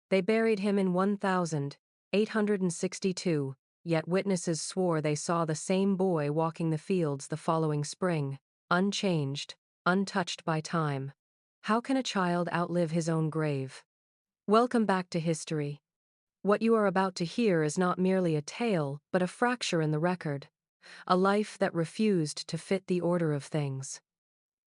They buried him in 1862, yet witnesses swore they saw the same boy walking the fields the following spring, unchanged, untouched by time. How can a child outlive his own grave? Welcome back to history. What you are about to hear is not merely a tale, but a fracture in the record, a life that refused to fit the order of things.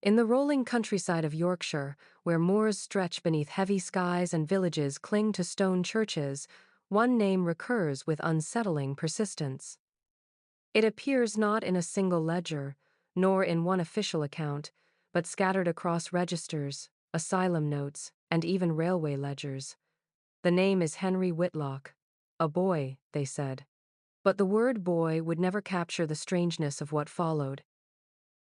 In the rolling countryside of Yorkshire, where moors stretch beneath heavy skies and villages cling to stone churches, one name recurs with unsettling persistence. It appears not in a single ledger, nor in one official account, but scattered across registers, asylum notes, and even railway ledgers. The name is Henry Whitlock. A boy, they said. But the word boy would never capture the strangeness of what followed.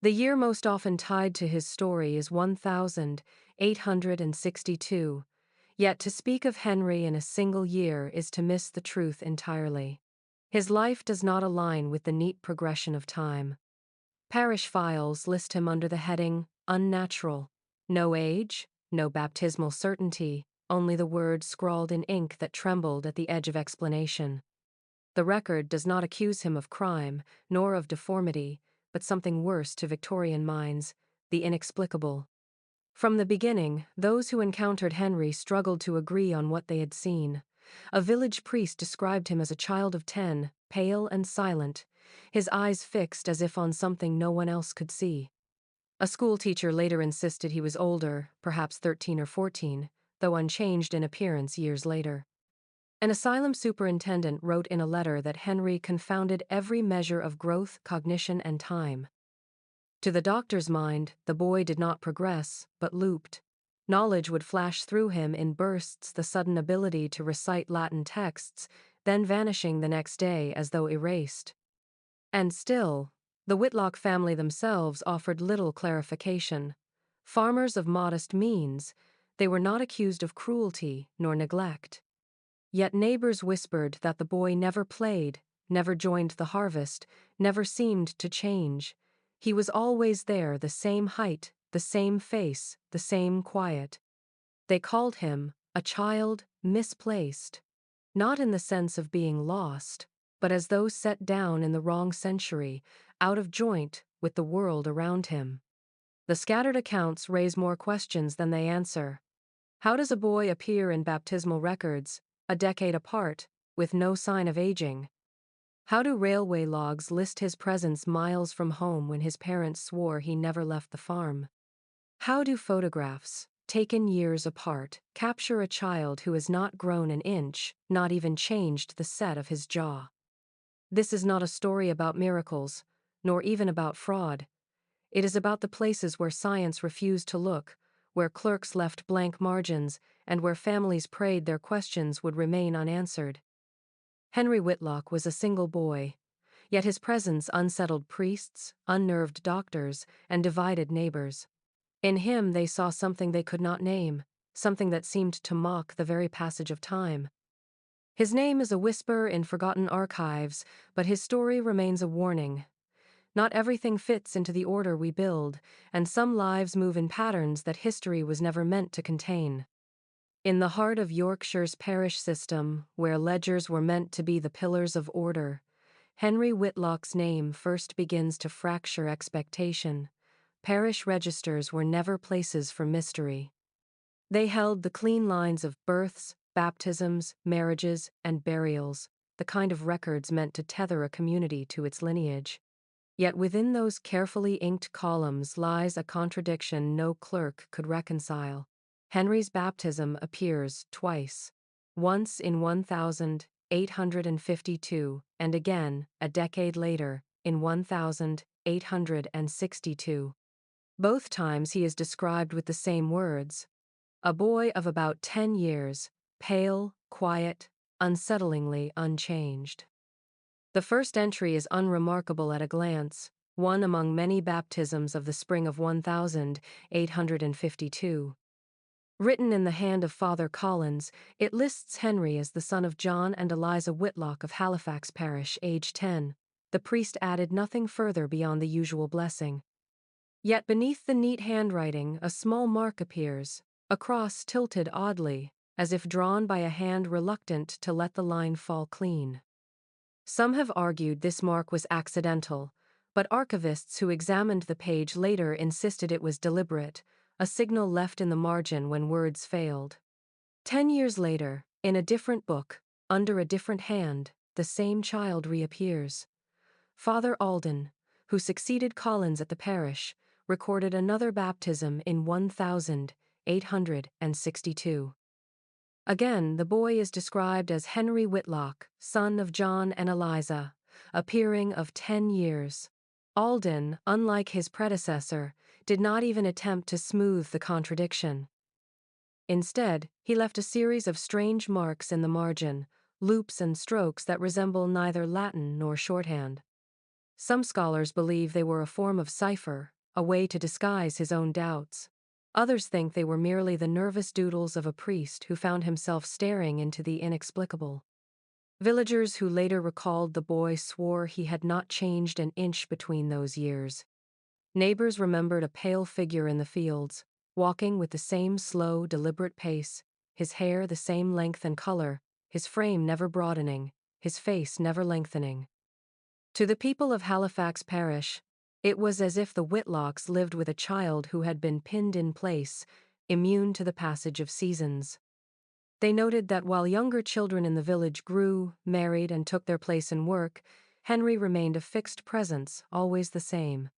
The year most often tied to his story is 1862, yet to speak of Henry in a single year is to miss the truth entirely. His life does not align with the neat progression of time. Parish files list him under the heading, unnatural. No age, no baptismal certainty, only the words scrawled in ink that trembled at the edge of explanation. The record does not accuse him of crime, nor of deformity, but something worse to Victorian minds, the inexplicable. From the beginning, those who encountered Henry struggled to agree on what they had seen. A village priest described him as a child of 10, pale and silent, his eyes fixed as if on something no one else could see. A schoolteacher later insisted he was older, perhaps 13 or 14, though unchanged in appearance years later. An asylum superintendent wrote in a letter that Henry confounded every measure of growth, cognition, and time. To the doctor's mind, the boy did not progress, but looped. Knowledge would flash through him in bursts, the sudden ability to recite Latin texts, then vanishing the next day as though erased. And still, the Whitlock family themselves offered little clarification. Farmers of modest means, they were not accused of cruelty nor neglect. Yet neighbors whispered that the boy never played, never joined the harvest, never seemed to change. He was always there, the same height, the same face, the same quiet. They called him a child misplaced, not in the sense of being lost, but as though set down in the wrong century, out of joint with the world around him. The scattered accounts raise more questions than they answer. How does a boy appear in baptismal records, a decade apart, with no sign of aging? How do railway logs list his presence miles from home when his parents swore he never left the farm? How do photographs, taken years apart, capture a child who has not grown an inch, not even changed the set of his jaw? This is not a story about miracles, nor even about fraud. It is about the places where science refused to look, where clerks left blank margins, and where families prayed their questions would remain unanswered. Henry Whitlock was a single boy, yet his presence unsettled priests, unnerved doctors, and divided neighbors. In him they saw something they could not name, something that seemed to mock the very passage of time. His name is a whisper in forgotten archives, but his story remains a warning. Not everything fits into the order we build, and some lives move in patterns that history was never meant to contain. In the heart of Yorkshire's parish system, where ledgers were meant to be the pillars of order, Henry Whitlock's name first begins to fracture expectation. Parish registers were never places for mystery. They held the clean lines of births, baptisms, marriages, and burials, the kind of records meant to tether a community to its lineage. Yet within those carefully inked columns lies a contradiction no clerk could reconcile. Henry's baptism appears twice, once in 1852, and again, a decade later, in 1862. Both times he is described with the same words: a boy of about 10 years, pale, quiet, unsettlingly unchanged. The first entry is unremarkable at a glance, one among many baptisms of the spring of 1852. Written in the hand of Father Collins, it lists Henry as the son of John and Eliza Whitlock of Halifax Parish, age 10. The priest added nothing further beyond the usual blessing. Yet beneath the neat handwriting, a small mark appears, a cross tilted oddly, as if drawn by a hand reluctant to let the line fall clean. Some have argued this mark was accidental, but archivists who examined the page later insisted it was deliberate, a signal left in the margin when words failed. 10 years later, in a different book, under a different hand, the same child reappears. Father Alden, who succeeded Collins at the parish, recorded another baptism in 1862. Again, the boy is described as Henry Whitlock, son of John and Eliza, appearing of 10 years. Alden, unlike his predecessor, did not even attempt to smooth the contradiction. Instead, he left a series of strange marks in the margin, loops and strokes that resemble neither Latin nor shorthand. Some scholars believe they were a form of cipher, a way to disguise his own doubts. Others think they were merely the nervous doodles of a priest who found himself staring into the inexplicable. Villagers who later recalled the boy swore he had not changed an inch between those years. Neighbors remembered a pale figure in the fields, walking with the same slow, deliberate pace, his hair the same length and color, his frame never broadening, his face never lengthening. To the people of Halifax Parish, it was as if the Whitlocks lived with a child who had been pinned in place, immune to the passage of seasons. They noted that while younger children in the village grew, married, and took their place in work, Henry remained a fixed presence, always the same.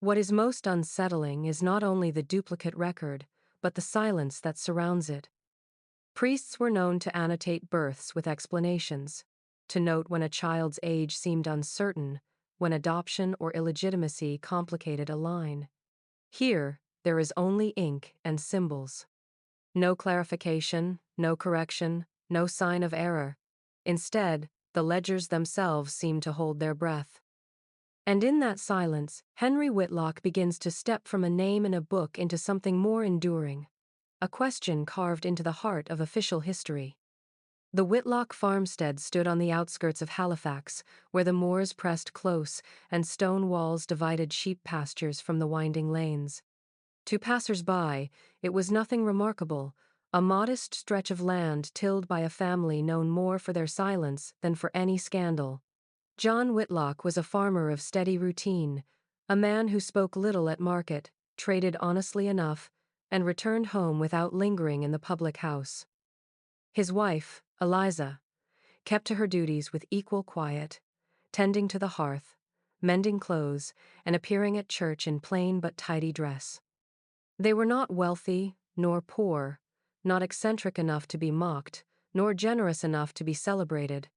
What is most unsettling is not only the duplicate record, but the silence that surrounds it. Priests were known to annotate births with explanations, to note when a child's age seemed uncertain, when adoption or illegitimacy complicated a line. Here, there is only ink and symbols. No clarification, no correction, no sign of error. Instead, the ledgers themselves seem to hold their breath. And in that silence, Henry Whitlock begins to step from a name in a book into something more enduring, a question carved into the heart of official history. The Whitlock farmstead stood on the outskirts of Halifax, where the moors pressed close and stone walls divided sheep pastures from the winding lanes. To passers-by, it was nothing remarkable, a modest stretch of land tilled by a family known more for their silence than for any scandal. John Whitlock was a farmer of steady routine, a man who spoke little at market, traded honestly enough, and returned home without lingering in the public house. His wife, Eliza, kept to her duties with equal quiet, tending to the hearth, mending clothes, and appearing at church in plain but tidy dress. They were not wealthy, nor poor, not eccentric enough to be mocked, nor generous enough to be celebrated.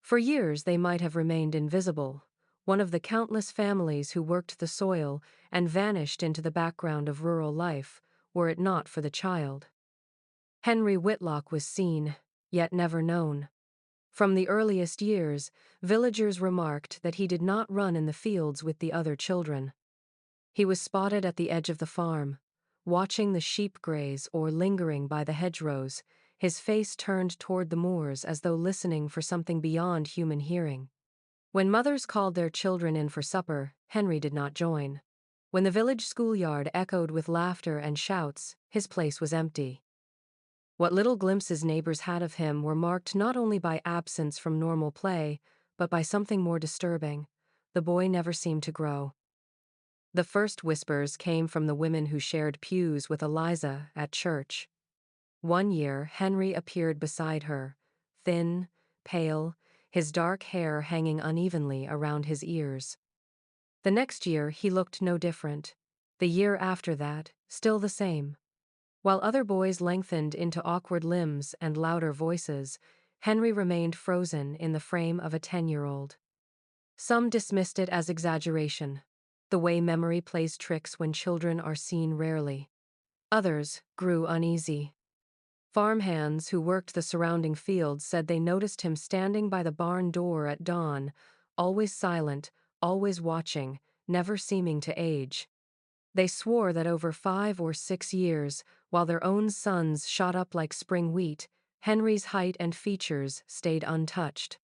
For years they might have remained invisible, one of the countless families who worked the soil and vanished into the background of rural life, were it not for the child. Henry Whitlock was seen, yet never known. From the earliest years, villagers remarked that he did not run in the fields with the other children. He was spotted at the edge of the farm, watching the sheep graze or lingering by the hedgerows, his face turned toward the moors as though listening for something beyond human hearing. When mothers called their children in for supper, Henry did not join. When the village schoolyard echoed with laughter and shouts, his place was empty. What little glimpses neighbors had of him were marked not only by absence from normal play, but by something more disturbing. The boy never seemed to grow. The first whispers came from the women who shared pews with Eliza at church. One year, Henry appeared beside her, thin, pale, his dark hair hanging unevenly around his ears. The next year, he looked no different. The year after that, still the same. While other boys lengthened into awkward limbs and louder voices, Henry remained frozen in the frame of a 10-year-old. Some dismissed it as exaggeration, the way memory plays tricks when children are seen rarely. Others grew uneasy. Farmhands who worked the surrounding fields said they noticed him standing by the barn door at dawn, always silent, always watching, never seeming to age. They swore that over 5 or 6 years, while their own sons shot up like spring wheat, Henry's height and features stayed untouched.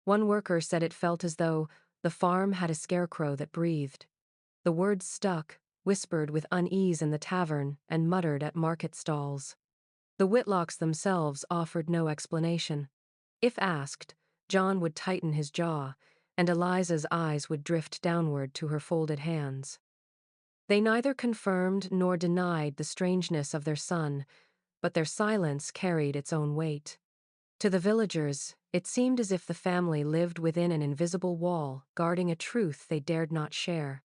One worker said it felt as though the farm had a scarecrow that breathed. The words stuck, whispered with unease in the tavern, and muttered at market stalls. The Whitlocks themselves offered no explanation. If asked, John would tighten his jaw, and Eliza's eyes would drift downward to her folded hands. They neither confirmed nor denied the strangeness of their son, but their silence carried its own weight. To the villagers, it seemed as if the family lived within an invisible wall, guarding a truth they dared not share.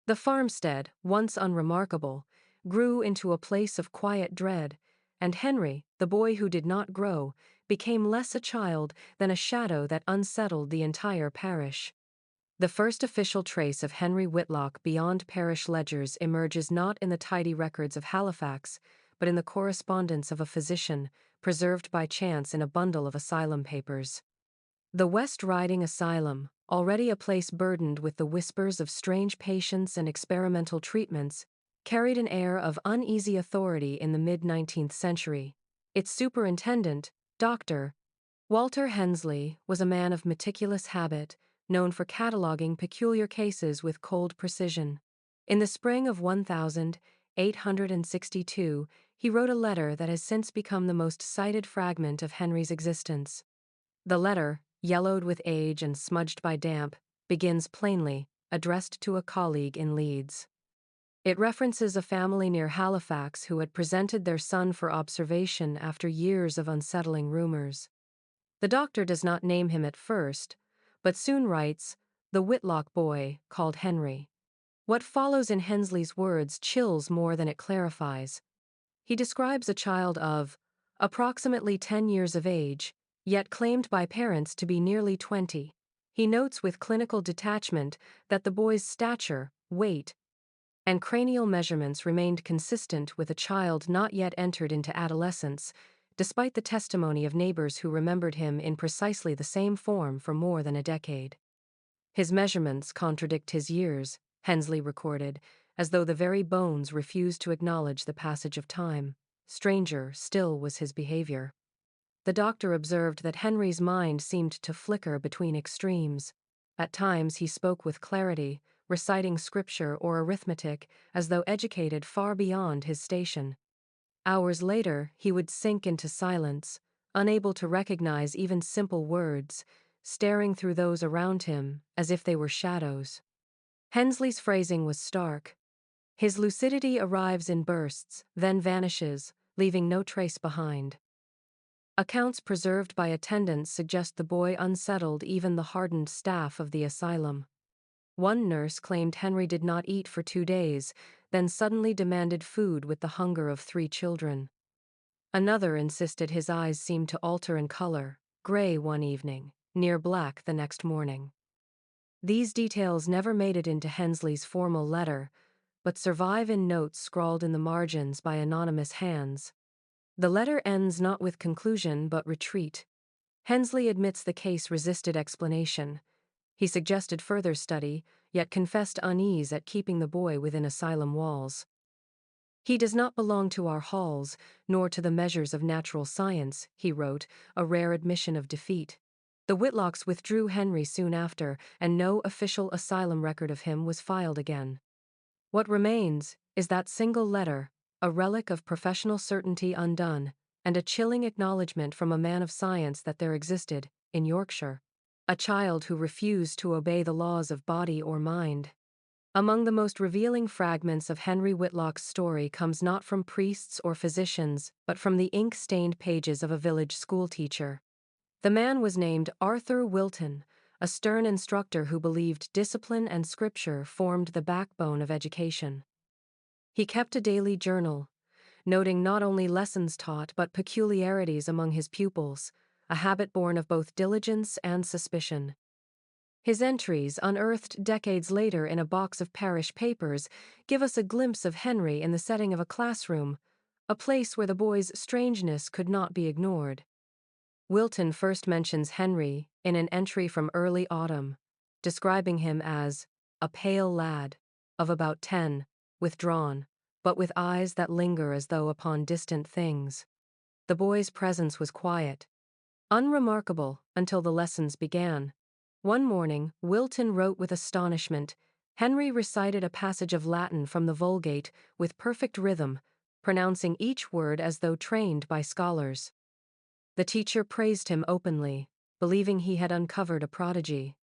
The farmstead, once unremarkable, grew into a place of quiet dread, and Henry, the boy who did not grow, became less a child than a shadow that unsettled the entire parish. The first official trace of Henry Whitlock beyond parish ledgers emerges not in the tidy records of Halifax, but in the correspondence of a physician, preserved by chance in a bundle of asylum papers. The West Riding Asylum, already a place burdened with the whispers of strange patients and experimental treatments, carried an air of uneasy authority in the mid-19th century. Its superintendent, Dr. Walter Hensley, was a man of meticulous habit, known for cataloging peculiar cases with cold precision. In the spring of 1862, he wrote a letter that has since become the most cited fragment of Henry's existence. The letter, yellowed with age and smudged by damp, begins plainly, addressed to a colleague in Leeds. It references a family near Halifax who had presented their son for observation after years of unsettling rumors. The doctor does not name him at first, but soon writes, "The Whitlock boy, called Henry." What follows in Hensley's words chills more than it clarifies. He describes a child of approximately 10 years of age, yet claimed by parents to be nearly 20. He notes with clinical detachment that the boy's stature, weight, and cranial measurements remained consistent with a child not yet entered into adolescence, despite the testimony of neighbors who remembered him in precisely the same form for more than a decade. His measurements contradict his years, Hensley recorded, as though the very bones refused to acknowledge the passage of time. Stranger still was his behavior. The doctor observed that Henry's mind seemed to flicker between extremes. At times he spoke with clarity, reciting scripture or arithmetic as though educated far beyond his station. Hours later, he would sink into silence, unable to recognize even simple words, staring through those around him as if they were shadows. Hensley's phrasing was stark. His lucidity arrives in bursts, then vanishes, leaving no trace behind. Accounts preserved by attendants suggest the boy unsettled even the hardened staff of the asylum. One nurse claimed Henry did not eat for 2 days, then suddenly demanded food with the hunger of 3 children. Another insisted his eyes seemed to alter in color, gray one evening, near black the next morning. These details never made it into Hensley's formal letter, but survive in notes scrawled in the margins by anonymous hands. The letter ends not with conclusion but retreat. Hensley admits the case resisted explanation. He suggested further study, yet confessed unease at keeping the boy within asylum walls. "He does not belong to our halls, nor to the measures of natural science," he wrote, a rare admission of defeat. The Whitlocks withdrew Henry soon after, and no official asylum record of him was filed again. What remains is that single letter, a relic of professional certainty undone, and a chilling acknowledgement from a man of science that there existed, in Yorkshire, a child who refused to obey the laws of body or mind. Among the most revealing fragments of Henry Whitlock's story comes not from priests or physicians, but from the ink-stained pages of a village schoolteacher. The man was named Arthur Wilton, a stern instructor who believed discipline and scripture formed the backbone of education. He kept a daily journal, noting not only lessons taught but peculiarities among his pupils, a habit born of both diligence and suspicion. His entries, unearthed decades later in a box of parish papers, give us a glimpse of Henry in the setting of a classroom, a place where the boy's strangeness could not be ignored. Wilton first mentions Henry in an entry from early autumn, describing him as a pale lad, of about 10, withdrawn, but with eyes that linger as though upon distant things. The boy's presence was quiet, unremarkable until the lessons began. One morning, Wilton wrote with astonishment, Henry recited a passage of Latin from the Vulgate with perfect rhythm, pronouncing each word as though trained by scholars. The teacher praised him openly, believing he had uncovered a prodigy.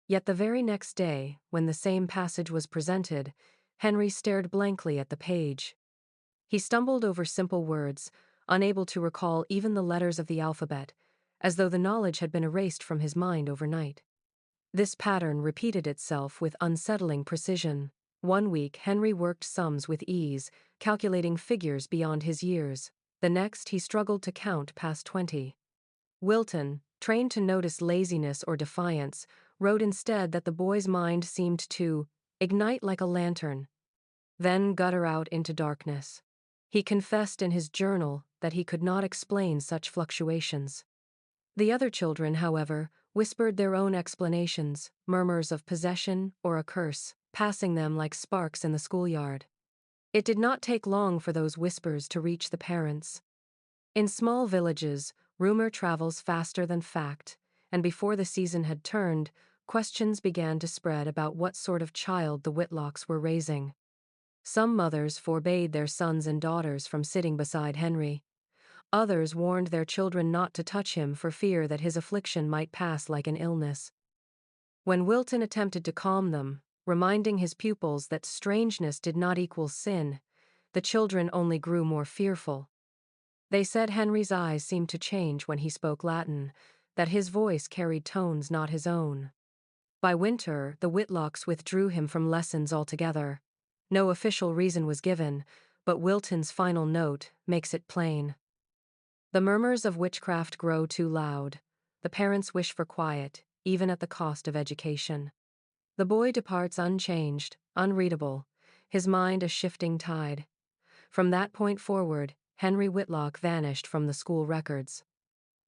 Yet the very next day, when the same passage was presented, Henry stared blankly at the page. He stumbled over simple words, unable to recall even the letters of the alphabet, as though the knowledge had been erased from his mind overnight. This pattern repeated itself with unsettling precision. One week, Henry worked sums with ease, calculating figures beyond his years. The next, he struggled to count past 20. Wilton, trained to notice laziness or defiance, wrote instead that the boy's mind seemed to ignite like a lantern, then gutter out into darkness. He confessed in his journal that he could not explain such fluctuations. The other children, however, whispered their own explanations, murmurs of possession or a curse, passing them like sparks in the schoolyard. It did not take long for those whispers to reach the parents. In small villages, rumor travels faster than fact, and before the season had turned, questions began to spread about what sort of child the Whitlocks were raising. Some mothers forbade their sons and daughters from sitting beside Henry. Others warned their children not to touch him for fear that his affliction might pass like an illness. When Wilton attempted to calm them, reminding his pupils that strangeness did not equal sin, the children only grew more fearful. They said Henry's eyes seemed to change when he spoke Latin, that his voice carried tones not his own. By winter, the Whitlocks withdrew him from lessons altogether. No official reason was given, but Wilton's final note makes it plain. The murmurs of witchcraft grow too loud. The parents wish for quiet, even at the cost of education. The boy departs unchanged, unreadable, his mind a shifting tide. From that point forward, Henry Whitlock vanished from the school records.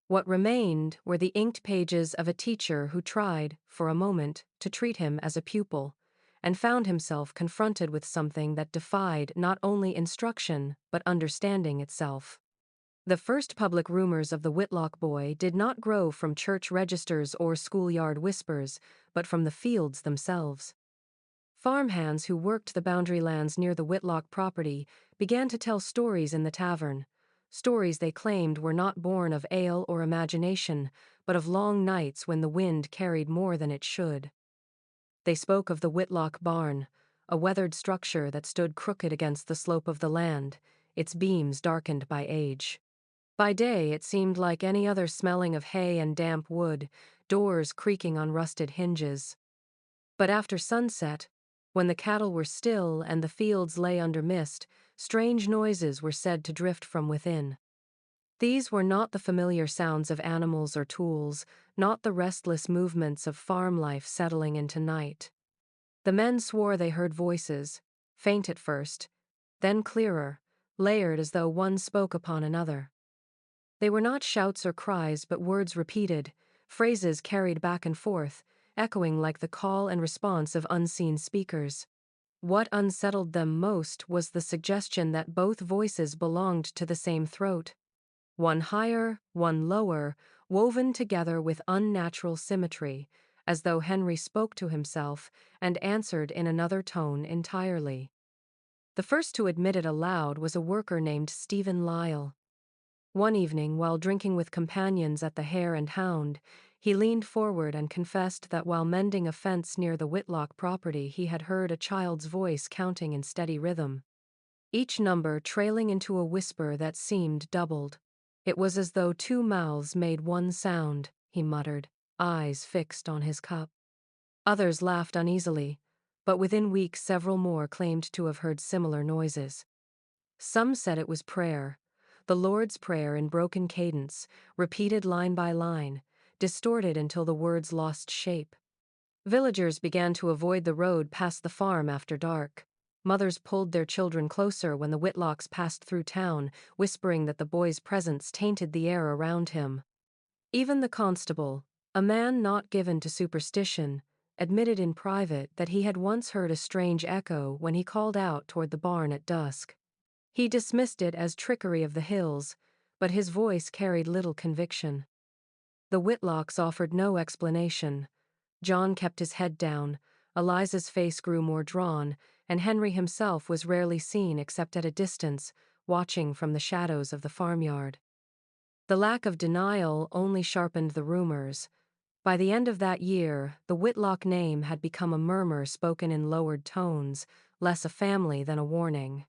What remained were the inked pages of a teacher who tried, for a moment, to treat him as a pupil, and found himself confronted with something that defied not only instruction but understanding itself. The first public rumors of the Whitlock boy did not grow from church registers or schoolyard whispers, but from the fields themselves. Farmhands who worked the boundary lands near the Whitlock property began to tell stories in the tavern, stories they claimed were not born of ale or imagination, but of long nights when the wind carried more than it should. They spoke of the Whitlock barn, a weathered structure that stood crooked against the slope of the land, its beams darkened by age. By day it seemed like any other smelling of hay and damp wood, doors creaking on rusted hinges. But after sunset, when the cattle were still and the fields lay under mist, strange noises were said to drift from within. These were not the familiar sounds of animals or tools, not the restless movements of farm life settling into night. The men swore they heard voices, faint at first, then clearer, layered as though one spoke upon another. They were not shouts or cries but words repeated, phrases carried back and forth, echoing like the call and response of unseen speakers. What unsettled them most was the suggestion that both voices belonged to the same throat. One higher, one lower, woven together with unnatural symmetry, as though Henry spoke to himself and answered in another tone entirely. The first to admit it aloud was a worker named Stephen Lyle. One evening, while drinking with companions at the Hare and Hound, he leaned forward and confessed that while mending a fence near the Whitlock property he had heard a child's voice counting in steady rhythm, each number trailing into a whisper that seemed doubled. It was as though two mouths made one sound, he muttered, eyes fixed on his cup. Others laughed uneasily, but within weeks several more claimed to have heard similar noises. Some said it was prayer, the Lord's Prayer in broken cadence, repeated line by line, distorted until the words lost shape. Villagers began to avoid the road past the farm after dark. Mothers pulled their children closer when the Whitlocks passed through town, whispering that the boy's presence tainted the air around him. Even the constable, a man not given to superstition, admitted in private that he had once heard a strange echo when he called out toward the barn at dusk. He dismissed it as trickery of the hills, but his voice carried little conviction. The Whitlocks offered no explanation. John kept his head down, Eliza's face grew more drawn, and Henry himself was rarely seen except at a distance, watching from the shadows of the farmyard. The lack of denial only sharpened the rumors. By the end of that year, the Whitlock name had become a murmur spoken in lowered tones, less a family than a warning.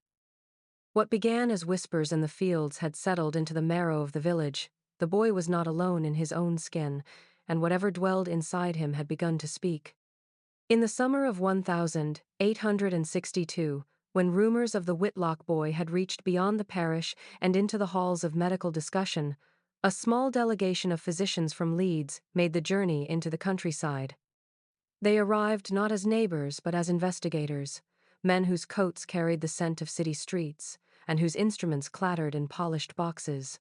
What began as whispers in the fields had settled into the marrow of the village. The boy was not alone in his own skin, and whatever dwelled inside him had begun to speak. In the summer of 1862, when rumors of the Whitlock boy had reached beyond the parish and into the halls of medical discussion, a small delegation of physicians from Leeds made the journey into the countryside. They arrived not as neighbors but as investigators, men whose coats carried the scent of city streets, and whose instruments clattered in polished boxes.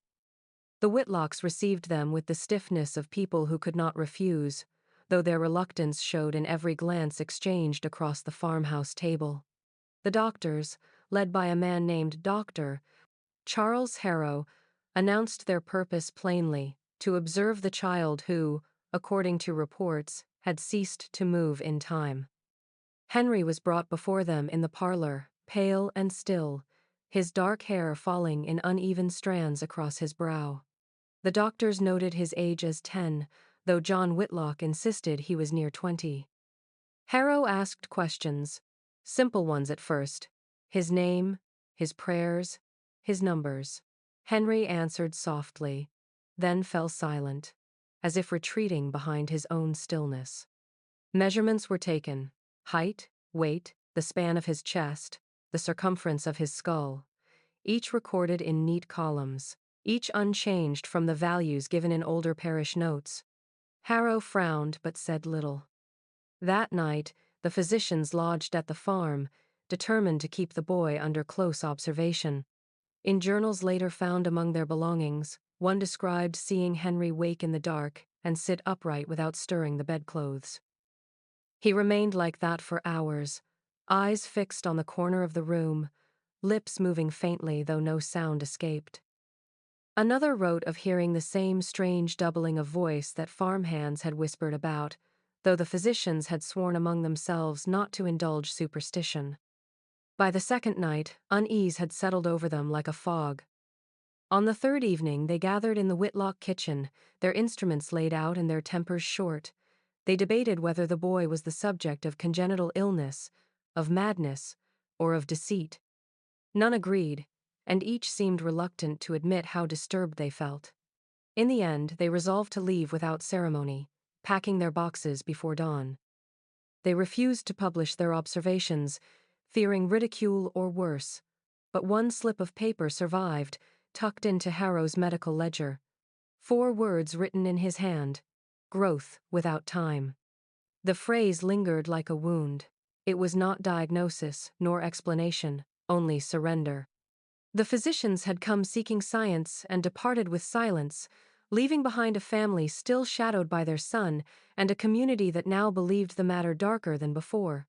The Whitlocks received them with the stiffness of people who could not refuse, though their reluctance showed in every glance exchanged across the farmhouse table. The doctors, led by a man named Dr. Charles Harrow, announced their purpose plainly: to observe the child who, according to reports, had ceased to move in time. Henry was brought before them in the parlor, pale and still, his dark hair falling in uneven strands across his brow. The doctors noted his age as 10, though John Whitlock insisted he was near 20. Harrow asked questions, simple ones at first: his name, his prayers, his numbers. Henry answered softly, then fell silent, as if retreating behind his own stillness. Measurements were taken: height, weight, the span of his chest, the circumference of his skull, each recorded in neat columns, each unchanged from the values given in older parish notes. Harrow frowned but said little. That night, the physicians lodged at the farm, determined to keep the boy under close observation. In journals later found among their belongings, one described seeing Henry wake in the dark and sit upright without stirring the bedclothes. He remained like that for hours, eyes fixed on the corner of the room, lips moving faintly though no sound escaped. Another wrote of hearing the same strange doubling of voice that farmhands had whispered about, though the physicians had sworn among themselves not to indulge superstition. By the second night, unease had settled over them like a fog. On the third evening they gathered in the Whitlock kitchen, their instruments laid out and their tempers short. They debated whether the boy was the subject of congenital illness, of madness, or of deceit. None agreed, and each seemed reluctant to admit how disturbed they felt. In the end, they resolved to leave without ceremony, packing their boxes before dawn. They refused to publish their observations, fearing ridicule or worse, but one slip of paper survived, tucked into Harrow's medical ledger. 4 words written in his hand: growth without time. The phrase lingered like a wound. It was not diagnosis nor explanation, only surrender. The physicians had come seeking science and departed with silence, leaving behind a family still shadowed by their son and a community that now believed the matter darker than before.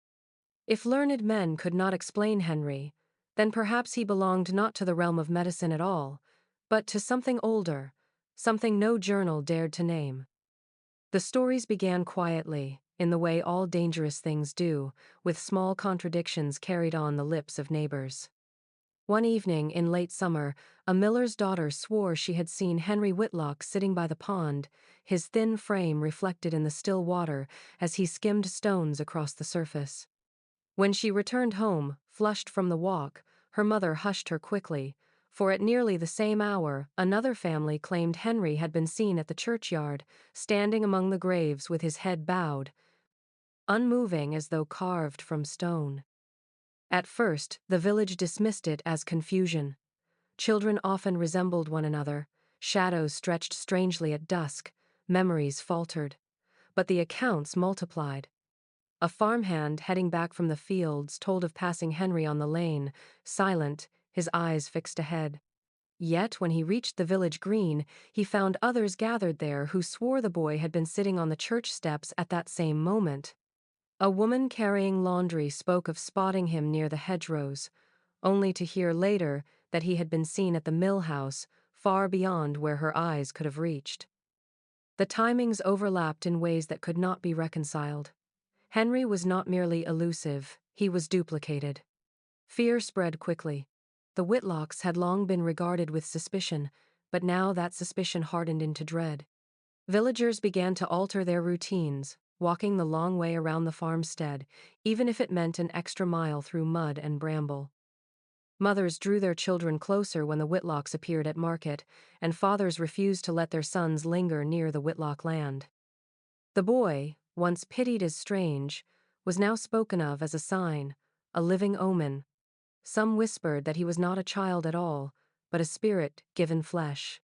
If learned men could not explain Henry, then perhaps he belonged not to the realm of medicine at all, but to something older, something no journal dared to name. The stories began quietly, in the way all dangerous things do, with small contradictions carried on the lips of neighbors. One evening in late summer, a miller's daughter swore she had seen Henry Whitlock sitting by the pond, his thin frame reflected in the still water as he skimmed stones across the surface. When she returned home, flushed from the walk, her mother hushed her quickly, for at nearly the same hour, another family claimed Henry had been seen at the churchyard, standing among the graves with his head bowed, unmoving as though carved from stone. At first, the village dismissed it as confusion. Children often resembled one another, shadows stretched strangely at dusk, memories faltered. But the accounts multiplied. A farmhand heading back from the fields told of passing Henry on the lane, silent, his eyes fixed ahead. Yet when he reached the village green, he found others gathered there who swore the boy had been sitting on the church steps at that same moment. A woman carrying laundry spoke of spotting him near the hedgerows, only to hear later that he had been seen at the mill house, far beyond where her eyes could have reached. The timings overlapped in ways that could not be reconciled. Henry was not merely elusive, he was duplicated. Fear spread quickly. The Whitlocks had long been regarded with suspicion, but now that suspicion hardened into dread. Villagers began to alter their routines, walking the long way around the farmstead, even if it meant an extra mile through mud and bramble. Mothers drew their children closer when the Whitlocks appeared at market, and fathers refused to let their sons linger near the Whitlock land. The boy, once pitied as strange, was now spoken of as a sign, a living omen. Some whispered that he was not a child at all, but a spirit given flesh.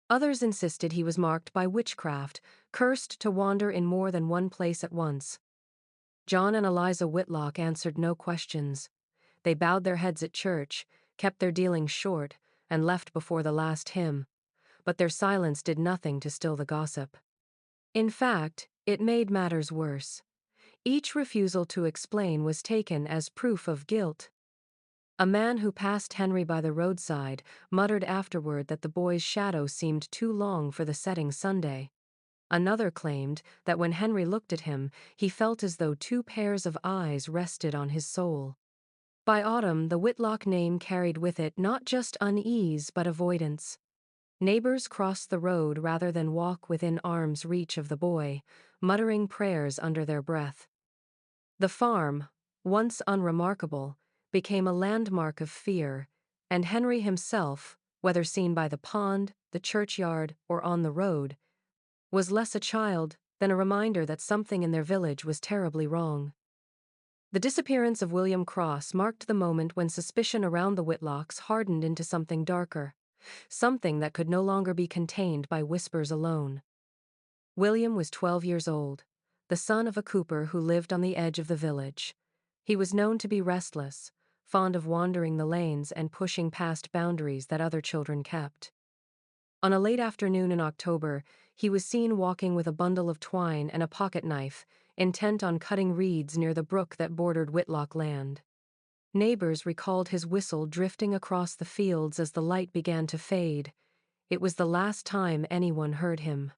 Others insisted he was marked by witchcraft, cursed to wander in more than one place at once. John and Eliza Whitlock answered no questions. They bowed their heads at church, kept their dealings short, and left before the last hymn, but their silence did nothing to still the gossip. In fact, it made matters worse. Each refusal to explain was taken as proof of guilt. A man who passed Henry by the roadside muttered afterward that the boy's shadow seemed too long for the setting Sunday. Another claimed that when Henry looked at him, he felt as though two pairs of eyes rested on his soul. By autumn, the Whitlock name carried with it not just unease but avoidance. Neighbors crossed the road rather than walk within arm's reach of the boy, muttering prayers under their breath. The farm, once unremarkable, became a landmark of fear, and Henry himself, whether seen by the pond, the churchyard, or on the road, was less a child than a reminder that something in their village was terribly wrong. The disappearance of William Cross marked the moment when suspicion around the Whitlocks hardened into something darker, something that could no longer be contained by whispers alone. William was 12 years old, the son of a cooper who lived on the edge of the village. He was known to be restless, fond of wandering the lanes and pushing past boundaries that other children kept. On a late afternoon in October, he was seen walking with a bundle of twine and a pocket knife, intent on cutting reeds near the brook that bordered Whitlock land. Neighbors recalled his whistle drifting across the fields as the light began to fade. It was the last time anyone heard him.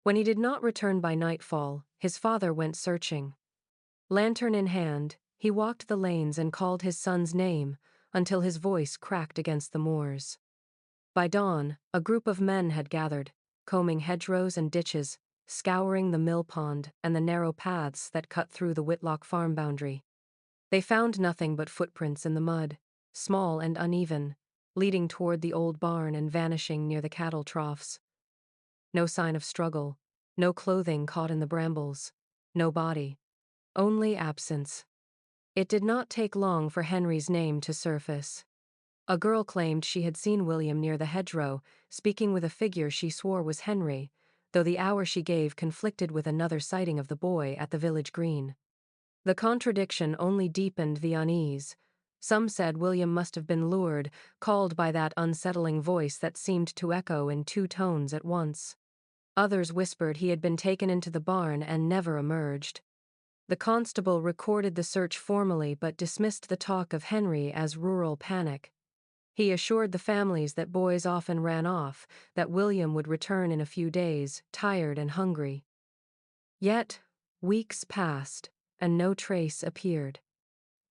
When he did not return by nightfall, his father went searching. Lantern in hand, he walked the lanes and called his son's name until his voice cracked against the moors. By dawn, a group of men had gathered, combing hedgerows and ditches, scouring the mill pond and the narrow paths that cut through the Whitlock farm boundary. They found nothing but footprints in the mud, small and uneven, leading toward the old barn and vanishing near the cattle troughs. No sign of struggle, no clothing caught in the brambles, no body, only absence. It did not take long for Henry's name to surface. A girl claimed she had seen William near the hedgerow, speaking with a figure she swore was Henry, though the hour she gave conflicted with another sighting of the boy at the village green. The contradiction only deepened the unease. Some said William must have been lured, called by that unsettling voice that seemed to echo in two tones at once. Others whispered he had been taken into the barn and never emerged. The constable recorded the search formally but dismissed the talk of Henry as rural panic. He assured the families that boys often ran off, that William would return in a few days, tired and hungry. Yet, weeks passed, and no trace appeared.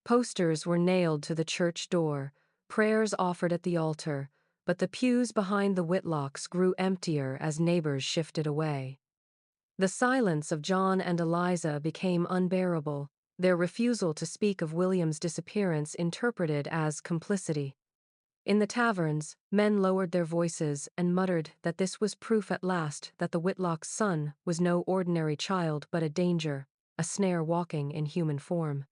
Posters were nailed to the church door, prayers offered at the altar, but the pews behind the Whitlocks grew emptier as neighbors shifted away. The silence of John and Eliza became unbearable, their refusal to speak of William's disappearance interpreted as complicity. In the taverns, men lowered their voices and muttered that this was proof at last that the Whitlock's son was no ordinary child but a danger, a snare walking in human form.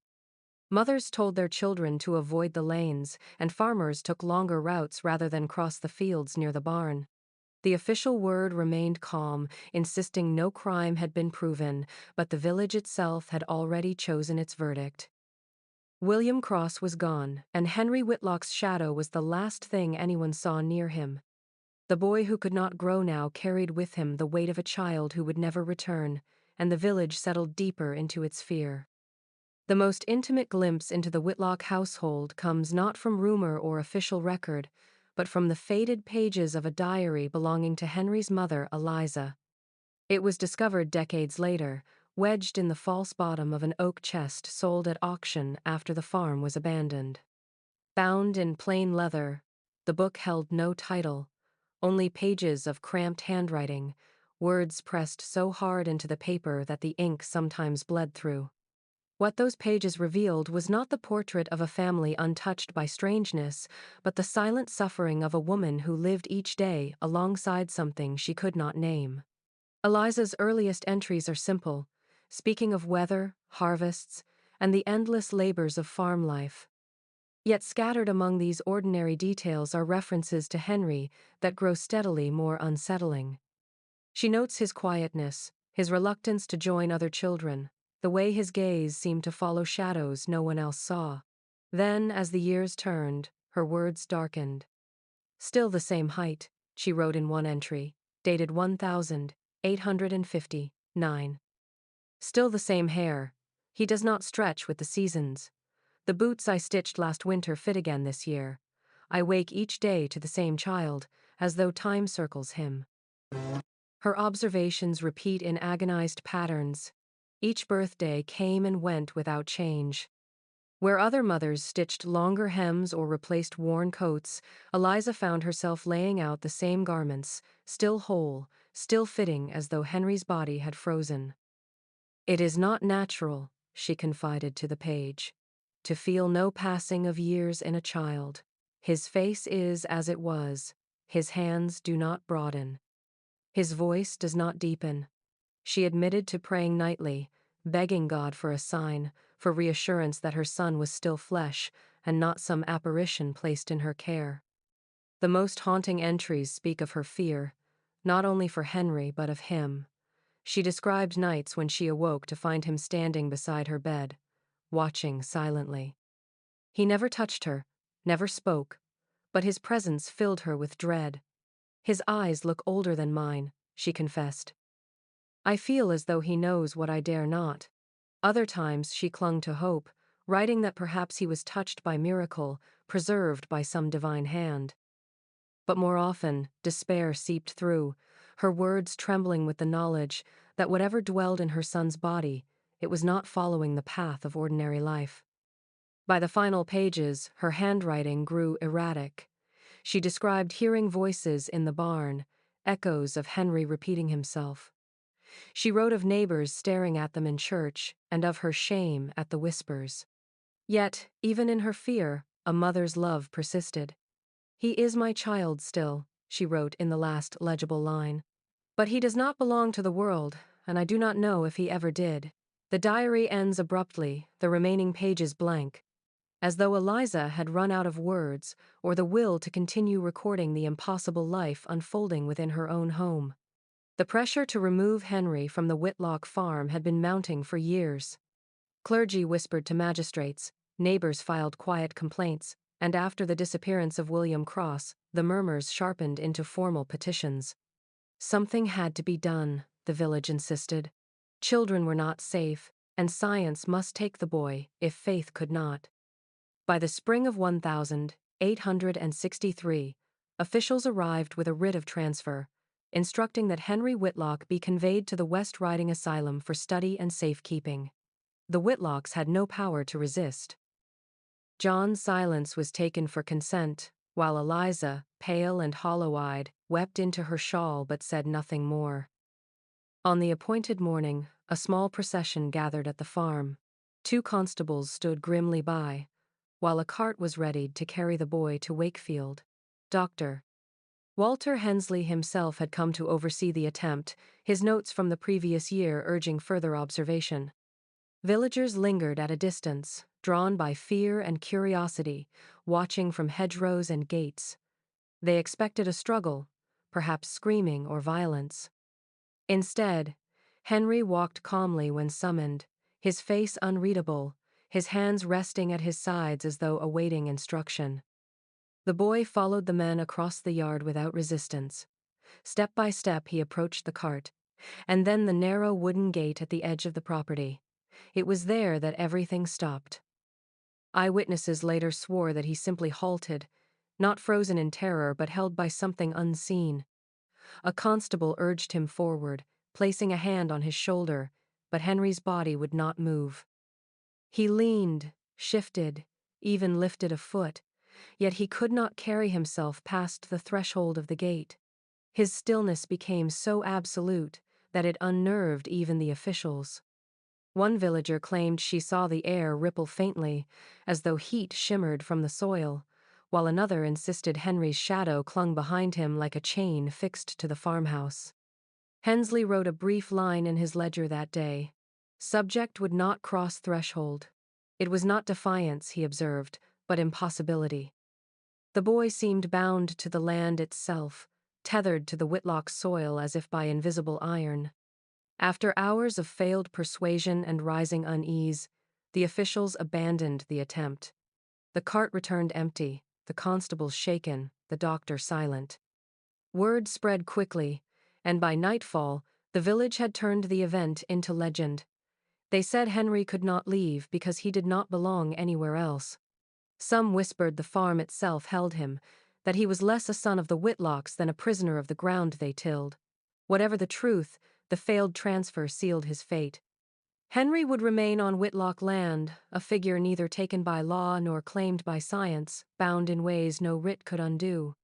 Mothers told their children to avoid the lanes, and farmers took longer routes rather than cross the fields near the barn. The official word remained calm, insisting no crime had been proven, but the village itself had already chosen its verdict. William Cross was gone, and Henry Whitlock's shadow was the last thing anyone saw near him. The boy who could not grow now carried with him the weight of a child who would never return, and the village settled deeper into its fear. The most intimate glimpse into the Whitlock household comes not from rumor or official record, but from the faded pages of a diary belonging to Henry's mother, Eliza. It was discovered decades later, wedged in the false bottom of an oak chest sold at auction after the farm was abandoned. Bound in plain leather, the book held no title, only pages of cramped handwriting, words pressed so hard into the paper that the ink sometimes bled through. What those pages revealed was not the portrait of a family untouched by strangeness, but the silent suffering of a woman who lived each day alongside something she could not name. Eliza's earliest entries are simple, speaking of weather, harvests, and the endless labors of farm life. Yet scattered among these ordinary details are references to Henry that grow steadily more unsettling. She notes his quietness, his reluctance to join other children, the way his gaze seemed to follow shadows no one else saw. Then, as the years turned, her words darkened. Still the same height, she wrote in one entry, dated 1859. Still the same hair. He does not stretch with the seasons. The boots I stitched last winter fit again this year. I wake each day to the same child, as though time circles him. Her observations repeat in agonized patterns. Each birthday came and went without change. Where other mothers stitched longer hems or replaced worn coats, Eliza found herself laying out the same garments, still whole, still fitting as though Henry's body had frozen. "It is not natural," she confided to the page, "to feel no passing of years in a child. His face is as it was, his hands do not broaden. His voice does not deepen." She admitted to praying nightly, begging God for a sign, for reassurance that her son was still flesh and not some apparition placed in her care. The most haunting entries speak of her fear, not only for Henry but of him. She described nights when she awoke to find him standing beside her bed, watching silently. He never touched her, never spoke, but his presence filled her with dread. "His eyes look older than mine," she confessed. "I feel as though he knows what I dare not." Other times she clung to hope, writing that perhaps he was touched by miracle, preserved by some divine hand. But more often, despair seeped through, her words trembling with the knowledge that whatever dwelled in her son's body, it was not following the path of ordinary life. By the final pages, her handwriting grew erratic. She described hearing voices in the barn, echoes of Henry repeating himself. She wrote of neighbors staring at them in church, and of her shame at the whispers. Yet, even in her fear, a mother's love persisted. "He is my child still," she wrote in the last legible line. "But he does not belong to the world, and I do not know if he ever did." The diary ends abruptly, the remaining pages blank, as though Eliza had run out of words or the will to continue recording the impossible life unfolding within her own home. The pressure to remove Henry from the Whitlock farm had been mounting for years. Clergy whispered to magistrates, neighbors filed quiet complaints, and after the disappearance of William Cross, the murmurs sharpened into formal petitions. Something had to be done, the village insisted. Children were not safe, and science must take the boy if faith could not. By the spring of 1863, officials arrived with a writ of transfer, instructing that Henry Whitlock be conveyed to the West Riding Asylum for study and safekeeping. The Whitlocks had no power to resist. John's silence was taken for consent, while Eliza, pale and hollow-eyed, wept into her shawl but said nothing more. On the appointed morning, a small procession gathered at the farm. 2 constables stood grimly by, while a cart was readied to carry the boy to Wakefield. Dr. Walter Hensley himself had come to oversee the attempt, his notes from the previous year urging further observation. Villagers lingered at a distance, drawn by fear and curiosity, watching from hedgerows and gates. They expected a struggle, perhaps screaming or violence. Instead, Henry walked calmly when summoned, his face unreadable, his hands resting at his sides as though awaiting instruction. The boy followed the men across the yard without resistance. Step by step he approached the cart, and then the narrow wooden gate at the edge of the property. It was there that everything stopped. Eyewitnesses later swore that he simply halted, not frozen in terror but held by something unseen. A constable urged him forward, placing a hand on his shoulder, but Henry's body would not move. He leaned, shifted, even lifted a foot, yet he could not carry himself past the threshold of the gate. His stillness became so absolute that it unnerved even the officials. One villager claimed she saw the air ripple faintly, as though heat shimmered from the soil, while another insisted Henry's shadow clung behind him like a chain fixed to the farmhouse. Hensley wrote a brief line in his ledger that day. Subject would not cross threshold. It was not defiance, he observed, but impossibility. The boy seemed bound to the land itself, tethered to the Whitlock soil as if by invisible iron. After hours of failed persuasion and rising unease, the officials abandoned the attempt. The cart returned empty, the constables shaken, the doctor silent. Word spread quickly, and by nightfall, the village had turned the event into legend. They said Henry could not leave because he did not belong anywhere else. Some whispered the farm itself held him, that he was less a son of the Whitlocks than a prisoner of the ground they tilled. Whatever the truth, the failed transfer sealed his fate. Henry would remain on Whitlock land, a figure neither taken by law nor claimed by science, bound in ways no writ could undo.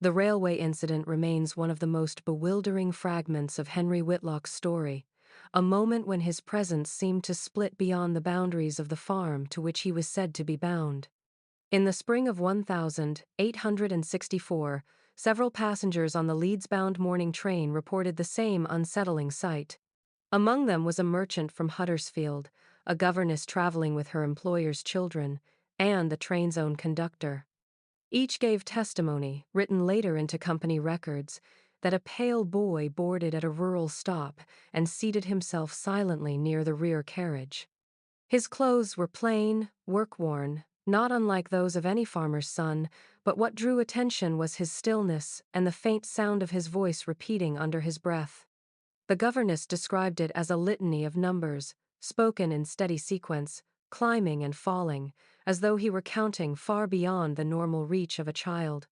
The railway incident remains one of the most bewildering fragments of Henry Whitlock's story, a moment when his presence seemed to split beyond the boundaries of the farm to which he was said to be bound. In the spring of 1864, several passengers on the Leeds-bound morning train reported the same unsettling sight. Among them was a merchant from Huddersfield, a governess traveling with her employer's children, and the train's own conductor. Each gave testimony, written later into company records, that a pale boy boarded at a rural stop and seated himself silently near the rear carriage. His clothes were plain, work-worn, not unlike those of any farmer's son, but what drew attention was his stillness and the faint sound of his voice repeating under his breath. The governess described it as a litany of numbers, spoken in steady sequence, climbing and falling, as though he were counting far beyond the normal reach of a child.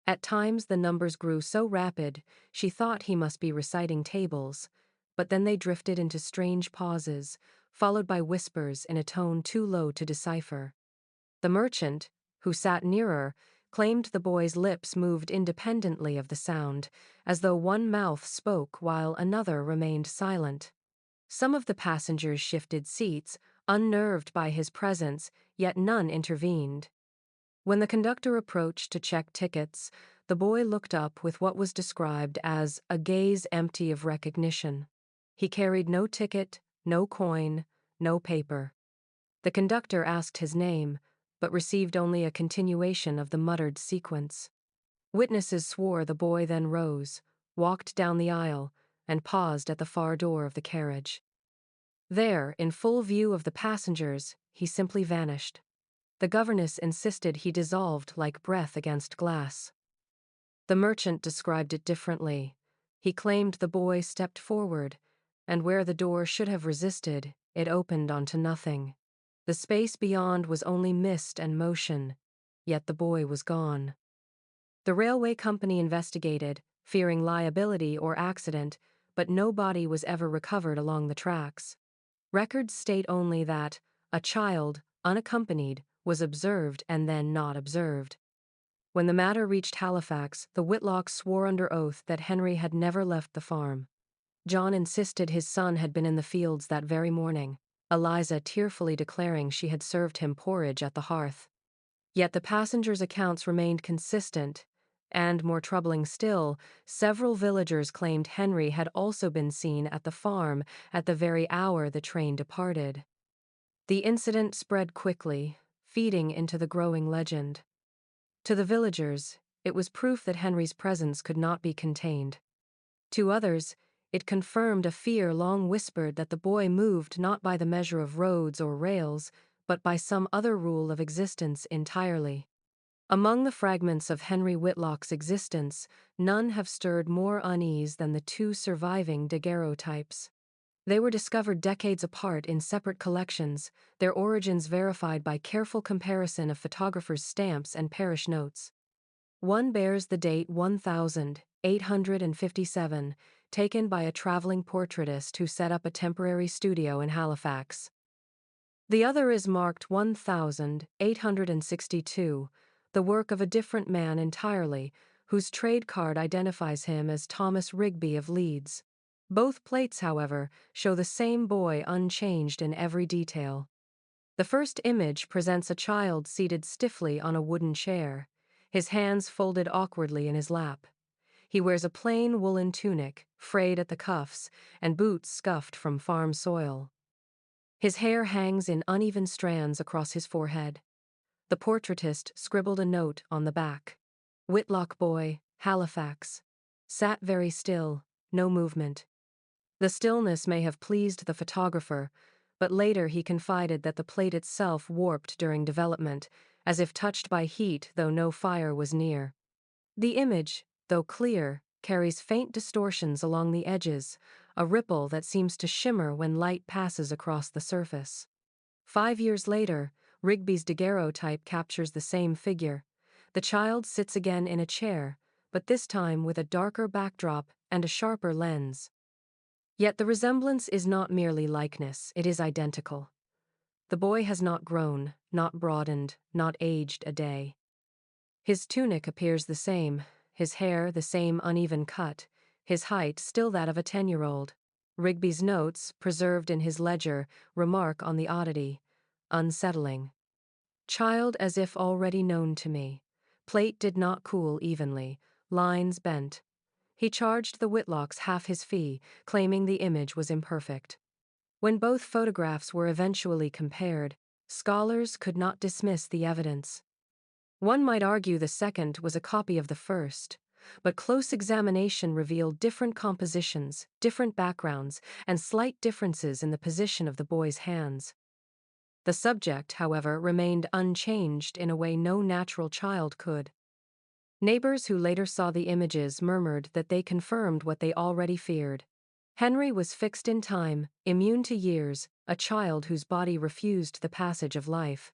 At times the numbers grew so rapid, she thought he must be reciting tables, but then they drifted into strange pauses, followed by whispers in a tone too low to decipher. The merchant, who sat nearer, claimed the boy's lips moved independently of the sound, as though one mouth spoke while another remained silent. Some of the passengers shifted seats, unnerved by his presence, yet none intervened. When the conductor approached to check tickets, the boy looked up with what was described as a gaze empty of recognition. He carried no ticket, no coin, no paper. The conductor asked his name, but received only a continuation of the muttered sequence. Witnesses swore the boy then rose, walked down the aisle, and paused at the far door of the carriage. There, in full view of the passengers, he simply vanished. The governess insisted he dissolved like breath against glass. The merchant described it differently. He claimed the boy stepped forward, and where the door should have resisted, it opened onto nothing. The space beyond was only mist and motion, yet the boy was gone. The railway company investigated, fearing liability or accident, but no body was ever recovered along the tracks. Records state only that a child, unaccompanied, was observed and then not observed. When the matter reached Halifax, the Whitlocks swore under oath that Henry had never left the farm. John insisted his son had been in the fields that very morning, Eliza tearfully declaring she had served him porridge at the hearth. Yet the passengers' accounts remained consistent, and, more troubling still, several villagers claimed Henry had also been seen at the farm at the very hour the train departed. The incident spread quickly, feeding into the growing legend. To the villagers, it was proof that Henry's presence could not be contained. To others, it confirmed a fear long whispered that the boy moved not by the measure of roads or rails, but by some other rule of existence entirely. Among the fragments of Henry Whitlock's existence, none have stirred more unease than the two surviving daguerreotypes. They were discovered decades apart in separate collections, their origins verified by careful comparison of photographers' stamps and parish notes. One bears the date 1857, taken by a traveling portraitist who set up a temporary studio in Halifax. The other is marked 1862, the work of a different man entirely, whose trade card identifies him as Thomas Rigby of Leeds. Both plates, however, show the same boy unchanged in every detail. The first image presents a child seated stiffly on a wooden chair, his hands folded awkwardly in his lap. He wears a plain woolen tunic, frayed at the cuffs, and boots scuffed from farm soil. His hair hangs in uneven strands across his forehead. The portraitist scribbled a note on the back. Whitlock boy, Halifax. Sat very still, no movement. The stillness may have pleased the photographer, but later he confided that the plate itself warped during development, as if touched by heat though no fire was near. The image, though clear, carries faint distortions along the edges, a ripple that seems to shimmer when light passes across the surface. 5 years later, Rigby's daguerreotype captures the same figure. The child sits again in a chair, but this time with a darker backdrop and a sharper lens. Yet the resemblance is not merely likeness, it is identical. The boy has not grown, not broadened, not aged a day. His tunic appears the same, his hair the same uneven cut, his height still that of a 10-year-old. Rigby's notes, preserved in his ledger, remark on the oddity: unsettling. Child as if already known to me. Plate did not cool evenly, lines bent. He charged the Whitlocks half his fee, claiming the image was imperfect. When both photographs were eventually compared, scholars could not dismiss the evidence. One might argue the second was a copy of the first, but close examination revealed different compositions, different backgrounds, and slight differences in the position of the boy's hands. The subject, however, remained unchanged in a way no natural child could. Neighbors who later saw the images murmured that they confirmed what they already feared. Henry was fixed in time, immune to years, a child whose body refused the passage of life.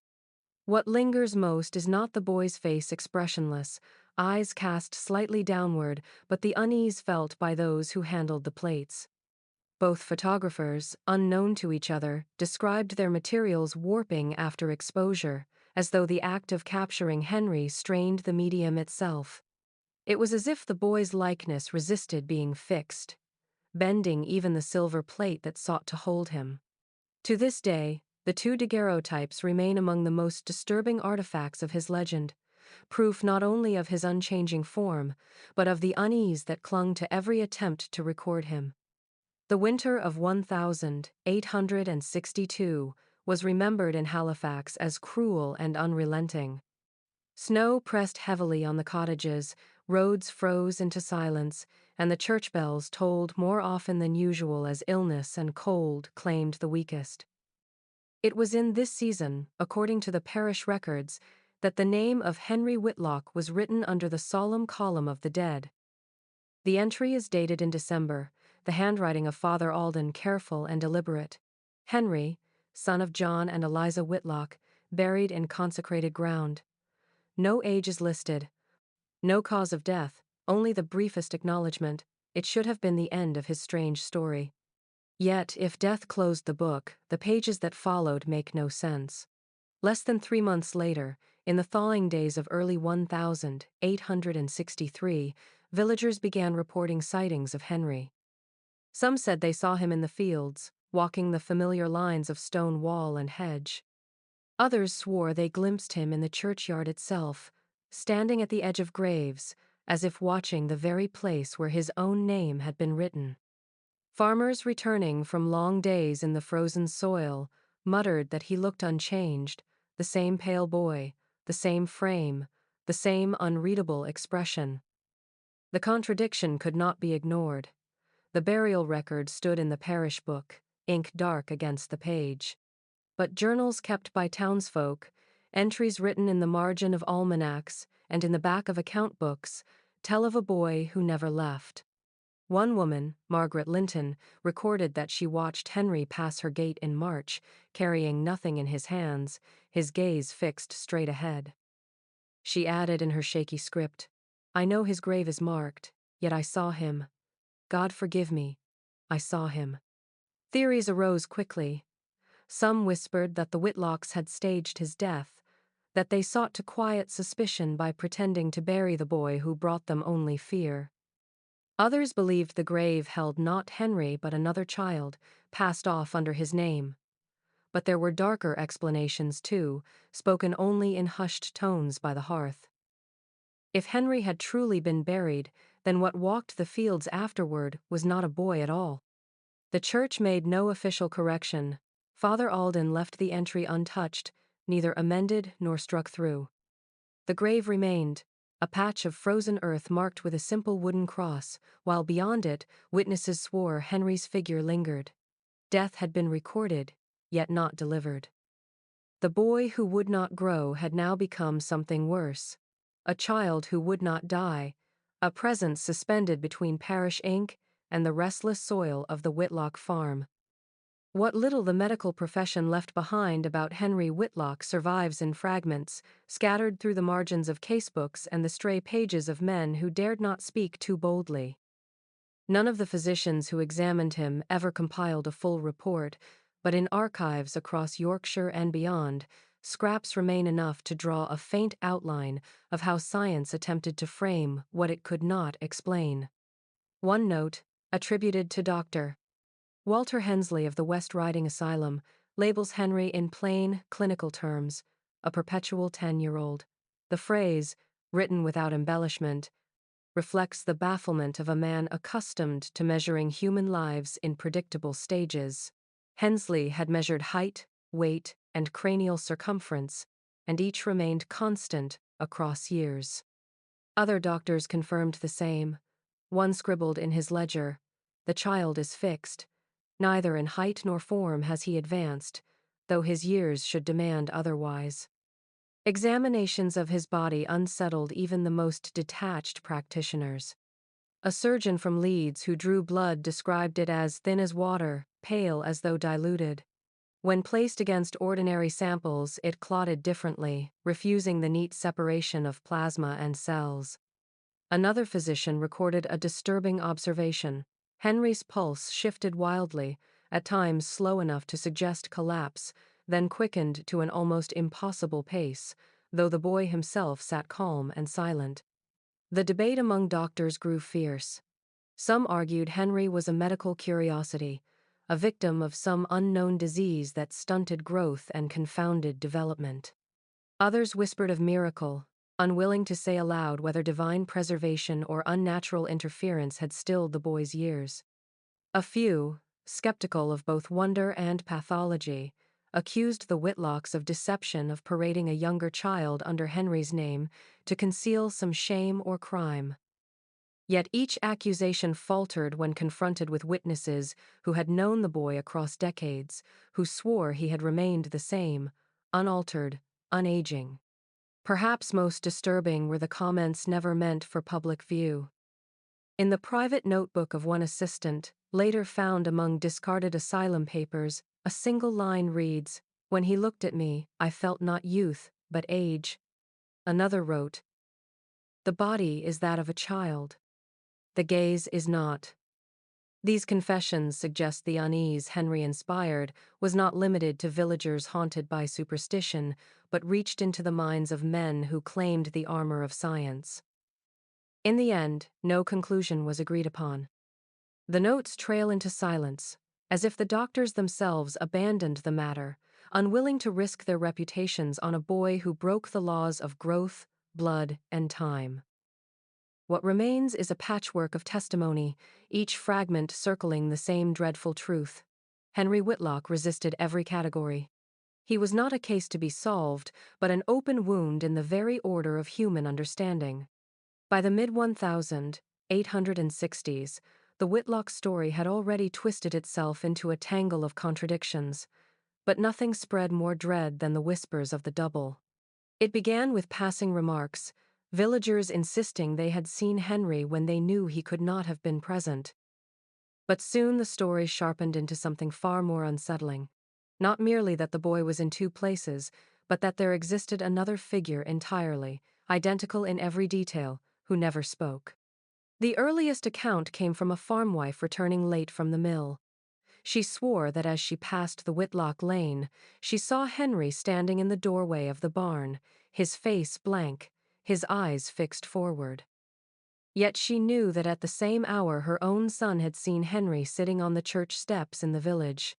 What lingers most is not the boy's face expressionless, eyes cast slightly downward, but the unease felt by those who handled the plates. Both photographers, unknown to each other, described their materials warping after exposure, as though the act of capturing Henry strained the medium itself. It was as if the boy's likeness resisted being fixed, bending even the silver plate that sought to hold him. To this day, the two daguerreotypes remain among the most disturbing artifacts of his legend, proof not only of his unchanging form, but of the unease that clung to every attempt to record him. The winter of 1862 was remembered in Halifax as cruel and unrelenting. Snow pressed heavily on the cottages, roads froze into silence, and the church bells tolled more often than usual as illness and cold claimed the weakest. It was in this season, according to the parish records, that the name of Henry Whitlock was written under the solemn column of the dead. The entry is dated in December, the handwriting of Father Alden careful and deliberate. Henry, son of John and Eliza Whitlock, buried in consecrated ground. No age is listed. No cause of death, only the briefest acknowledgement. It should have been the end of his strange story. Yet, if death closed the book, the pages that followed make no sense. Less than 3 months later, in the thawing days of early 1863, villagers began reporting sightings of Henry. Some said they saw him in the fields, walking the familiar lines of stone wall and hedge. Others swore they glimpsed him in the churchyard itself, standing at the edge of graves, as if watching the very place where his own name had been written. Farmers returning from long days in the frozen soil muttered that he looked unchanged, the same pale boy, the same frame, the same unreadable expression. The contradiction could not be ignored. The burial record stood in the parish book, ink dark against the page. But journals kept by townsfolk, entries written in the margin of almanacs and in the back of account books, tell of a boy who never left. One woman, Margaret Linton, recorded that she watched Henry pass her gate in March, carrying nothing in his hands, his gaze fixed straight ahead. She added in her shaky script, "I know his grave is marked, yet I saw him. God forgive me, I saw him." Theories arose quickly. Some whispered that the Whitlocks had staged his death, that they sought to quiet suspicion by pretending to bury the boy who brought them only fear. Others believed the grave held not Henry but another child, passed off under his name. But there were darker explanations too, spoken only in hushed tones by the hearth. If Henry had truly been buried, then what walked the fields afterward was not a boy at all. The church made no official correction. Father Alden left the entry untouched, neither amended nor struck through. The grave remained, a patch of frozen earth marked with a simple wooden cross, while beyond it, witnesses swore Henry's figure lingered. Death had been recorded, yet not delivered. The boy who would not grow had now become something worse. A child who would not die, a presence suspended between parish ink and the restless soil of the Whitlock farm. What little the medical profession left behind about Henry Whitlock survives in fragments, scattered through the margins of casebooks and the stray pages of men who dared not speak too boldly. None of the physicians who examined him ever compiled a full report, but in archives across Yorkshire and beyond, scraps remain enough to draw a faint outline of how science attempted to frame what it could not explain. One note, attributed to Dr. Walter Hensley of the West Riding Asylum, labels Henry in plain, clinical terms, a perpetual 10-year-old. The phrase, written without embellishment, reflects the bafflement of a man accustomed to measuring human lives in predictable stages. Hensley had measured height, weight, and cranial circumference, and each remained constant across years. Other doctors confirmed the same. One scribbled in his ledger, "The child is fixed. Neither in height nor form has he advanced, though his years should demand otherwise." Examinations of his body unsettled even the most detached practitioners. A surgeon from Leeds who drew blood described it as thin as water, pale as though diluted. When placed against ordinary samples, it clotted differently, refusing the neat separation of plasma and cells. Another physician recorded a disturbing observation. Henry's pulse shifted wildly, at times slow enough to suggest collapse, then quickened to an almost impossible pace, though the boy himself sat calm and silent. The debate among doctors grew fierce. Some argued Henry was a medical curiosity, a victim of some unknown disease that stunted growth and confounded development. Others whispered of miracle, unwilling to say aloud whether divine preservation or unnatural interference had stilled the boy's years. A few, skeptical of both wonder and pathology, accused the Whitlocks of deception of parading a younger child under Henry's name to conceal some shame or crime. Yet each accusation faltered when confronted with witnesses who had known the boy across decades, who swore he had remained the same, unaltered, unaging. Perhaps most disturbing were the comments never meant for public view. In the private notebook of one assistant, later found among discarded asylum papers, a single line reads, "When he looked at me, I felt not youth, but age." Another wrote, "The body is that of a child. The gaze is not." These confessions suggest the unease Henry inspired was not limited to villagers haunted by superstition, but reached into the minds of men who claimed the armor of science. In the end, no conclusion was agreed upon. The notes trail into silence, as if the doctors themselves abandoned the matter, unwilling to risk their reputations on a boy who broke the laws of growth, blood, and time. What remains is a patchwork of testimony, each fragment circling the same dreadful truth. Henry Whitlock resisted every category. He was not a case to be solved, but an open wound in the very order of human understanding. By the mid-1860s, the Whitlock story had already twisted itself into a tangle of contradictions, but nothing spread more dread than the whispers of the double. It began with passing remarks, villagers insisting they had seen Henry when they knew he could not have been present. But soon the story sharpened into something far more unsettling. Not merely that the boy was in two places, but that there existed another figure entirely, identical in every detail, who never spoke. The earliest account came from a farm wife returning late from the mill. She swore that as she passed the Whitlock lane, she saw Henry standing in the doorway of the barn, his face blank, his eyes fixed forward. Yet she knew that at the same hour her own son had seen Henry sitting on the church steps in the village.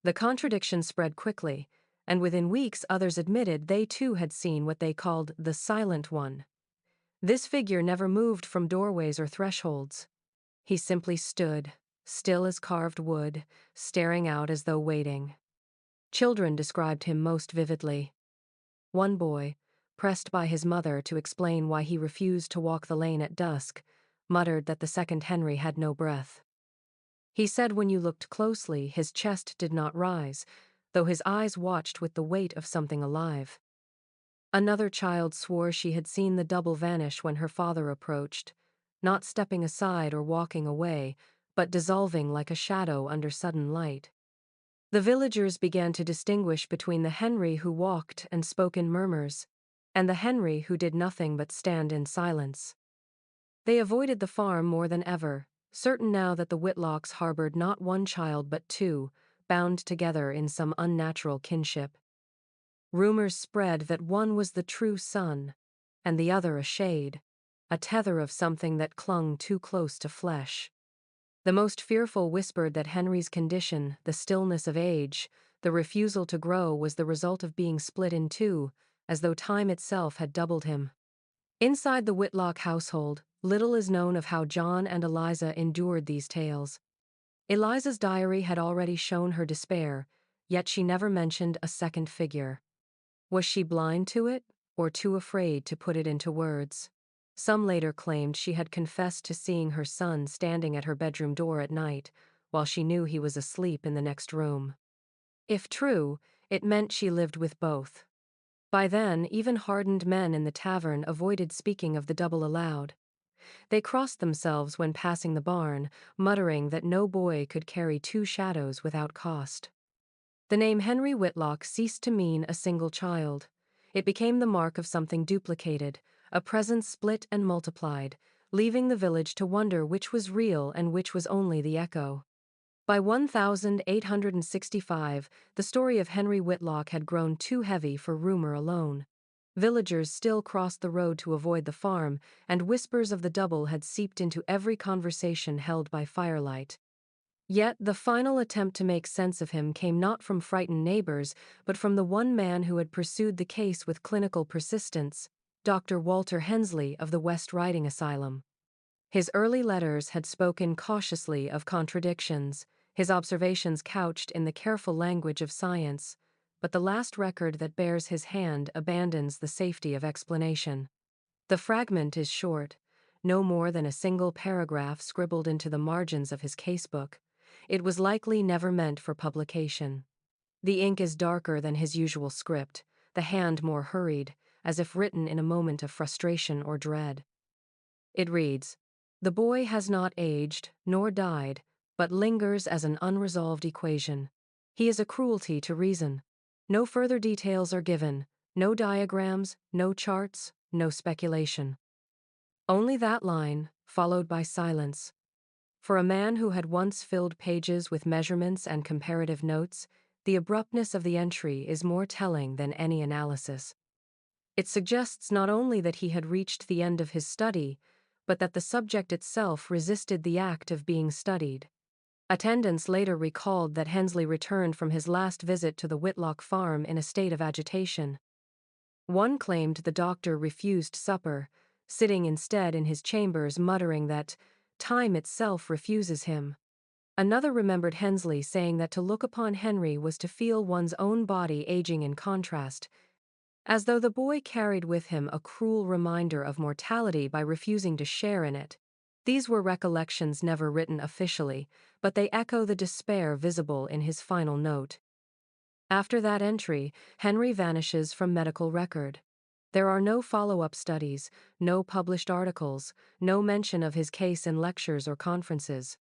The contradiction spread quickly, and within weeks others admitted they too had seen what they called the Silent One. This figure never moved from doorways or thresholds. He simply stood, still as carved wood, staring out as though waiting. Children described him most vividly. One boy, pressed by his mother to explain why he refused to walk the lane at dusk, muttered that the second Henry had no breath. He said when you looked closely, his chest did not rise, though his eyes watched with the weight of something alive. Another child swore she had seen the double vanish when her father approached, not stepping aside or walking away, but dissolving like a shadow under sudden light. The villagers began to distinguish between the Henry who walked and spoke in murmurs, and the Henry who did nothing but stand in silence. They avoided the farm more than ever, certain now that the Whitlocks harbored not one child but two, bound together in some unnatural kinship. Rumors spread that one was the true son, and the other a shade, a tether of something that clung too close to flesh. The most fearful whispered that Henry's condition, the stillness of age, the refusal to grow was the result of being split in two, as though time itself had doubled him. Inside the Whitlock household, little is known of how John and Eliza endured these tales. Eliza's diary had already shown her despair, yet she never mentioned a second figure. Was she blind to it, or too afraid to put it into words? Some later claimed she had confessed to seeing her son standing at her bedroom door at night, while she knew he was asleep in the next room. If true, it meant she lived with both. By then, even hardened men in the tavern avoided speaking of the double aloud. They crossed themselves when passing the barn, muttering that no boy could carry two shadows without cost. The name Henry Whitlock ceased to mean a single child. It became the mark of something duplicated, a presence split and multiplied, leaving the village to wonder which was real and which was only the echo. By 1865, the story of Henry Whitlock had grown too heavy for rumor alone. Villagers still crossed the road to avoid the farm, and whispers of the double had seeped into every conversation held by firelight. Yet the final attempt to make sense of him came not from frightened neighbors, but from the one man who had pursued the case with clinical persistence, Dr. Walter Hensley of the West Riding Asylum. His early letters had spoken cautiously of contradictions, his observations couched in the careful language of science, but the last record that bears his hand abandons the safety of explanation. The fragment is short, no more than a single paragraph scribbled into the margins of his casebook. It was likely never meant for publication. The ink is darker than his usual script, the hand more hurried, as if written in a moment of frustration or dread. It reads, "The boy has not aged, nor died, but lingers as an unresolved equation. He is a cruelty to reason. No further details are given, no diagrams, no charts, no speculation." Only that line, followed by silence. For a man who had once filled pages with measurements and comparative notes, the abruptness of the entry is more telling than any analysis. It suggests not only that he had reached the end of his study, but that the subject itself resisted the act of being studied. Attendants later recalled that Hensley returned from his last visit to the Whitlock farm in a state of agitation. One claimed the doctor refused supper, sitting instead in his chambers muttering that time itself refuses him. Another remembered Hensley saying that to look upon Henry was to feel one's own body aging in contrast, as though the boy carried with him a cruel reminder of mortality by refusing to share in it. These were recollections never written officially, but they echo the despair visible in his final note. After that entry, Henry vanishes from medical record. There are no follow-up studies, no published articles, no mention of his case in lectures or conferences.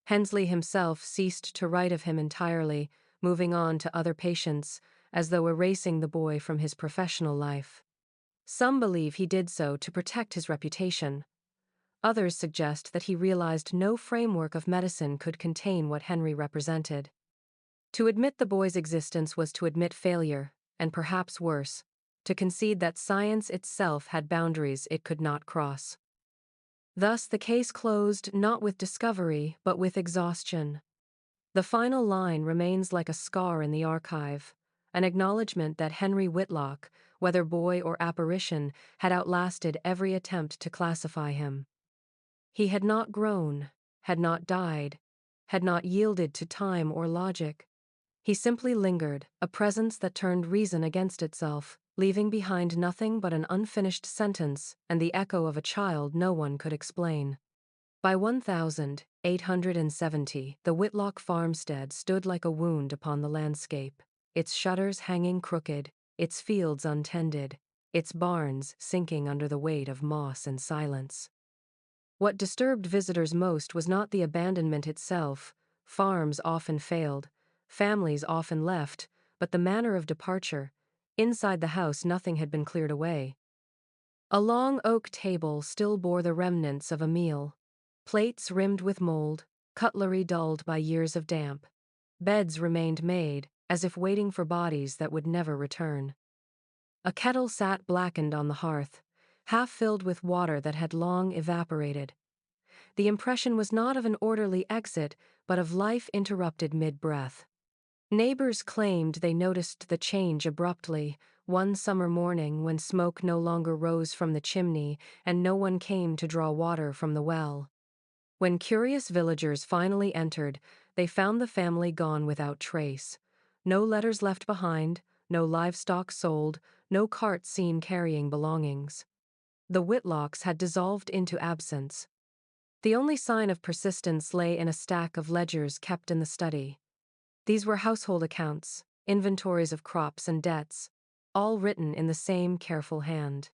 Hensley himself ceased to write of him entirely, moving on to other patients, as though erasing the boy from his professional life. Some believe he did so to protect his reputation. Others suggest that he realized no framework of medicine could contain what Henry represented. To admit the boy's existence was to admit failure, and perhaps worse, to concede that science itself had boundaries it could not cross. Thus, the case closed not with discovery, but with exhaustion. The final line remains like a scar in the archive, an acknowledgement that Henry Whitlock, whether boy or apparition, had outlasted every attempt to classify him. He had not grown, had not died, had not yielded to time or logic. He simply lingered, a presence that turned reason against itself, leaving behind nothing but an unfinished sentence and the echo of a child no one could explain. By 1870, the Whitlock farmstead stood like a wound upon the landscape, its shutters hanging crooked, its fields untended, its barns sinking under the weight of moss and silence. What disturbed visitors most was not the abandonment itself. Farms often failed, families often left, but the manner of departure. Inside the house, nothing had been cleared away. A long oak table still bore the remnants of a meal. Plates rimmed with mold, cutlery dulled by years of damp. Beds remained made, as if waiting for bodies that would never return. A kettle sat blackened on the hearth, half filled with water that had long evaporated. The impression was not of an orderly exit, but of life interrupted mid-breath. Neighbors claimed they noticed the change abruptly, one summer morning when smoke no longer rose from the chimney and no one came to draw water from the well. When curious villagers finally entered, they found the family gone without trace. No letters left behind, no livestock sold, no cart seen carrying belongings. The Whitlocks had dissolved into absence. The only sign of persistence lay in a stack of ledgers kept in the study. These were household accounts, inventories of crops and debts, all written in the same careful hand.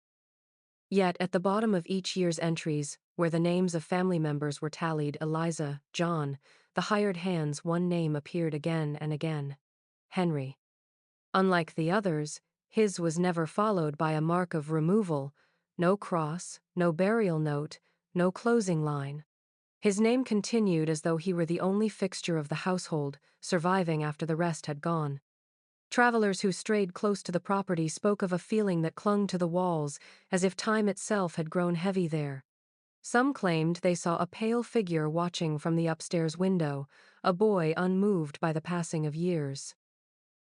Yet at the bottom of each year's entries, where the names of family members were tallied, Eliza, John, the hired hands, one name appeared again and again: Henry. Unlike the others, his was never followed by a mark of removal, no cross, no burial note, no closing line. His name continued as though he were the only fixture of the household, surviving after the rest had gone. Travelers who strayed close to the property spoke of a feeling that clung to the walls, as if time itself had grown heavy there. Some claimed they saw a pale figure watching from the upstairs window, a boy unmoved by the passing of years.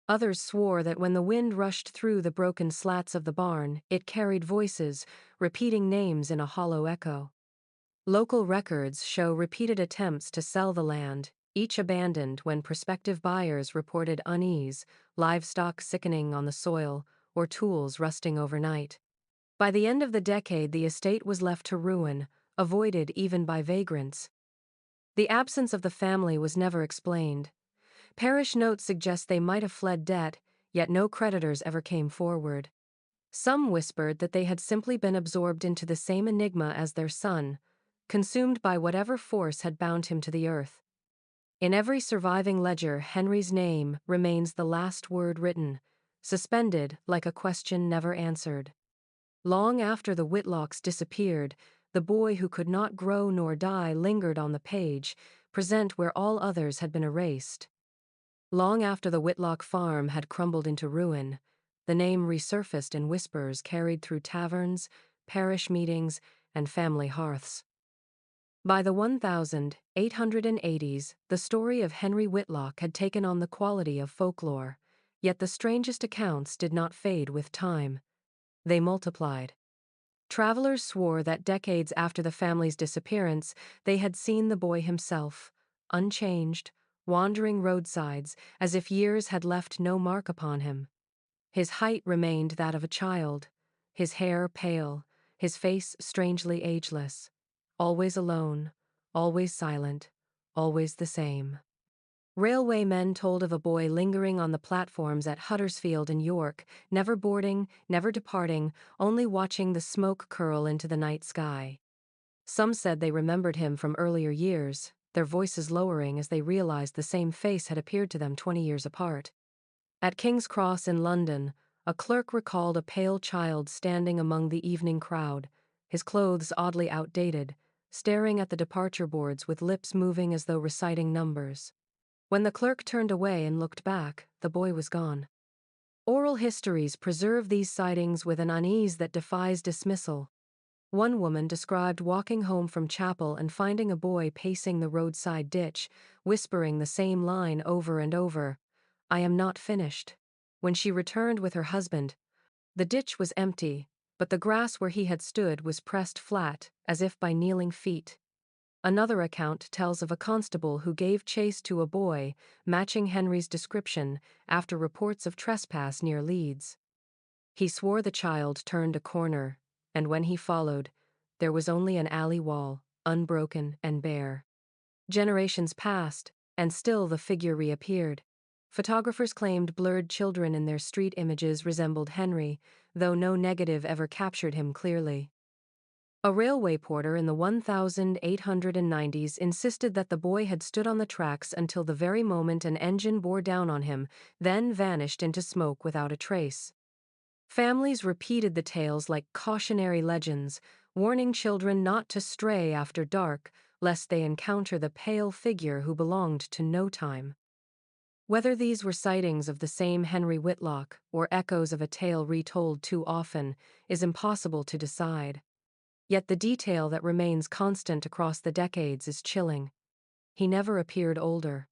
Others swore that when the wind rushed through the broken slats of the barn, it carried voices, repeating names in a hollow echo. Local records show repeated attempts to sell the land, each abandoned when prospective buyers reported unease, livestock sickening on the soil, or tools rusting overnight. By the end of the decade, the estate was left to ruin, avoided even by vagrants. The absence of the family was never explained. Parish notes suggest they might have fled debt, yet no creditors ever came forward. Some whispered that they had simply been absorbed into the same enigma as their son, consumed by whatever force had bound him to the earth. In every surviving ledger, Henry's name remains the last word written, suspended like a question never answered. Long after the Whitlocks disappeared, the boy who could not grow nor die lingered on the page, present where all others had been erased. Long after the Whitlock farm had crumbled into ruin, the name resurfaced in whispers carried through taverns, parish meetings, and family hearths. By the 1880s, the story of Henry Whitlock had taken on the quality of folklore, yet the strangest accounts did not fade with time. They multiplied. Travelers swore that decades after the family's disappearance, they had seen the boy himself, unchanged, wandering roadsides as if years had left no mark upon him. His height remained that of a child, his hair pale, his face strangely ageless. Always alone, always silent, always the same. Railway men told of a boy lingering on the platforms at Huddersfield and York, never boarding, never departing, only watching the smoke curl into the night sky. Some said they remembered him from earlier years, their voices lowering as they realized the same face had appeared to them 20 years apart. At King's Cross in London, a clerk recalled a pale child standing among the evening crowd, his clothes oddly outdated, staring at the departure boards with lips moving as though reciting numbers. When the clerk turned away and looked back, the boy was gone. Oral histories preserve these sightings with an unease that defies dismissal. One woman described walking home from chapel and finding a boy pacing the roadside ditch, whispering the same line over and over, "I am not finished." When she returned with her husband, the ditch was empty, but the grass where he had stood was pressed flat, as if by kneeling feet. Another account tells of a constable who gave chase to a boy, matching Henry's description, after reports of trespass near Leeds. He swore the child turned a corner, and when he followed, there was only an alley wall, unbroken and bare. Generations passed, and still the figure reappeared. Photographers claimed blurred children in their street images resembled Henry, though no negative ever captured him clearly. A railway porter in the 1890s insisted that the boy had stood on the tracks until the very moment an engine bore down on him, then vanished into smoke without a trace. Families repeated the tales like cautionary legends, warning children not to stray after dark, lest they encounter the pale figure who belonged to no time. Whether these were sightings of the same Henry Whitlock or echoes of a tale retold too often is impossible to decide. Yet the detail that remains constant across the decades is chilling. He never appeared older.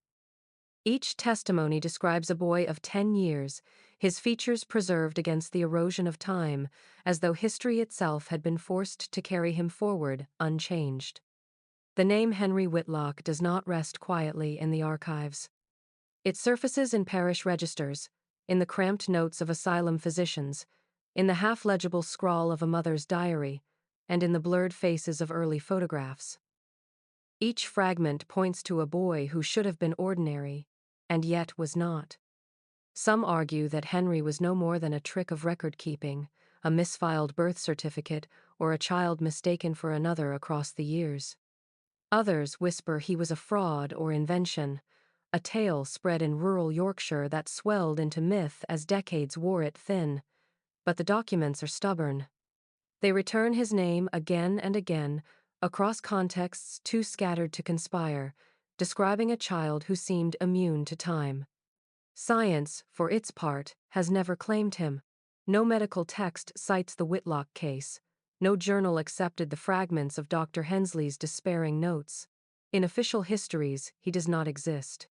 Each testimony describes a boy of 10 years, his features preserved against the erosion of time, as though history itself had been forced to carry him forward, unchanged. The name Henry Whitlock does not rest quietly in the archives. It surfaces in parish registers, in the cramped notes of asylum physicians, in the half-legible scrawl of a mother's diary, and in the blurred faces of early photographs. Each fragment points to a boy who should have been ordinary, and yet was not. Some argue that Henry was no more than a trick of record-keeping, a misfiled birth certificate, or a child mistaken for another across the years. Others whisper he was a fraud or invention, a tale spread in rural Yorkshire that swelled into myth as decades wore it thin. But the documents are stubborn. They return his name again and again, across contexts too scattered to conspire, describing a child who seemed immune to time. Science, for its part, has never claimed him. No medical text cites the Whitlock case. No journal accepted the fragments of Dr. Hensley's despairing notes. In official histories, he does not exist.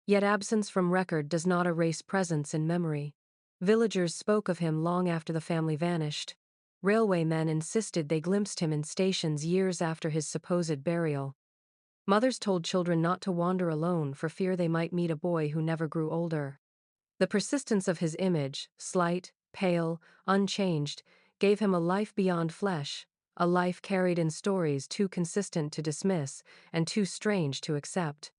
Yet absence from record does not erase presence in memory. Villagers spoke of him long after the family vanished. Railwaymen insisted they glimpsed him in stations years after his supposed burial. Mothers told children not to wander alone for fear they might meet a boy who never grew older. The persistence of his image, slight, pale, unchanged, gave him a life beyond flesh, a life carried in stories too consistent to dismiss and too strange to accept.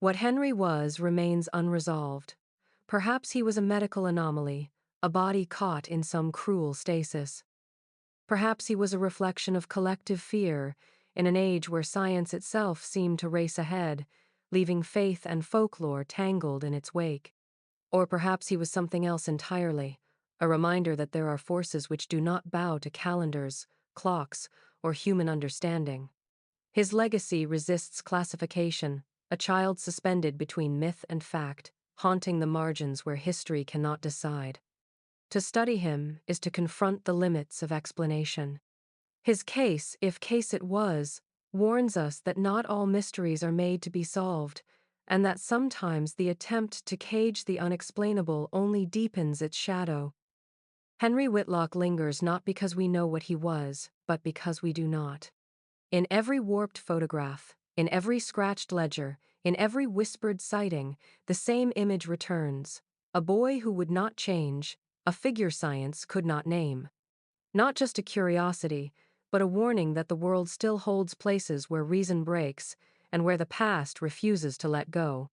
What Henry was remains unresolved. Perhaps he was a medical anomaly, a body caught in some cruel stasis. Perhaps he was a reflection of collective fear, in an age where science itself seemed to race ahead, leaving faith and folklore tangled in its wake. Or perhaps he was something else entirely, a reminder that there are forces which do not bow to calendars, clocks, or human understanding. His legacy resists classification, a child suspended between myth and fact, haunting the margins where history cannot decide. To study him is to confront the limits of explanation. His case, if case it was, warns us that not all mysteries are made to be solved, and that sometimes the attempt to cage the unexplainable only deepens its shadow. Henry Whitlock lingers not because we know what he was, but because we do not. In every warped photograph, in every scratched ledger, in every whispered sighting, the same image returns: a boy who would not change, a figure science could not name. Not just a curiosity, but a warning that the world still holds places where reason breaks and where the past refuses to let go.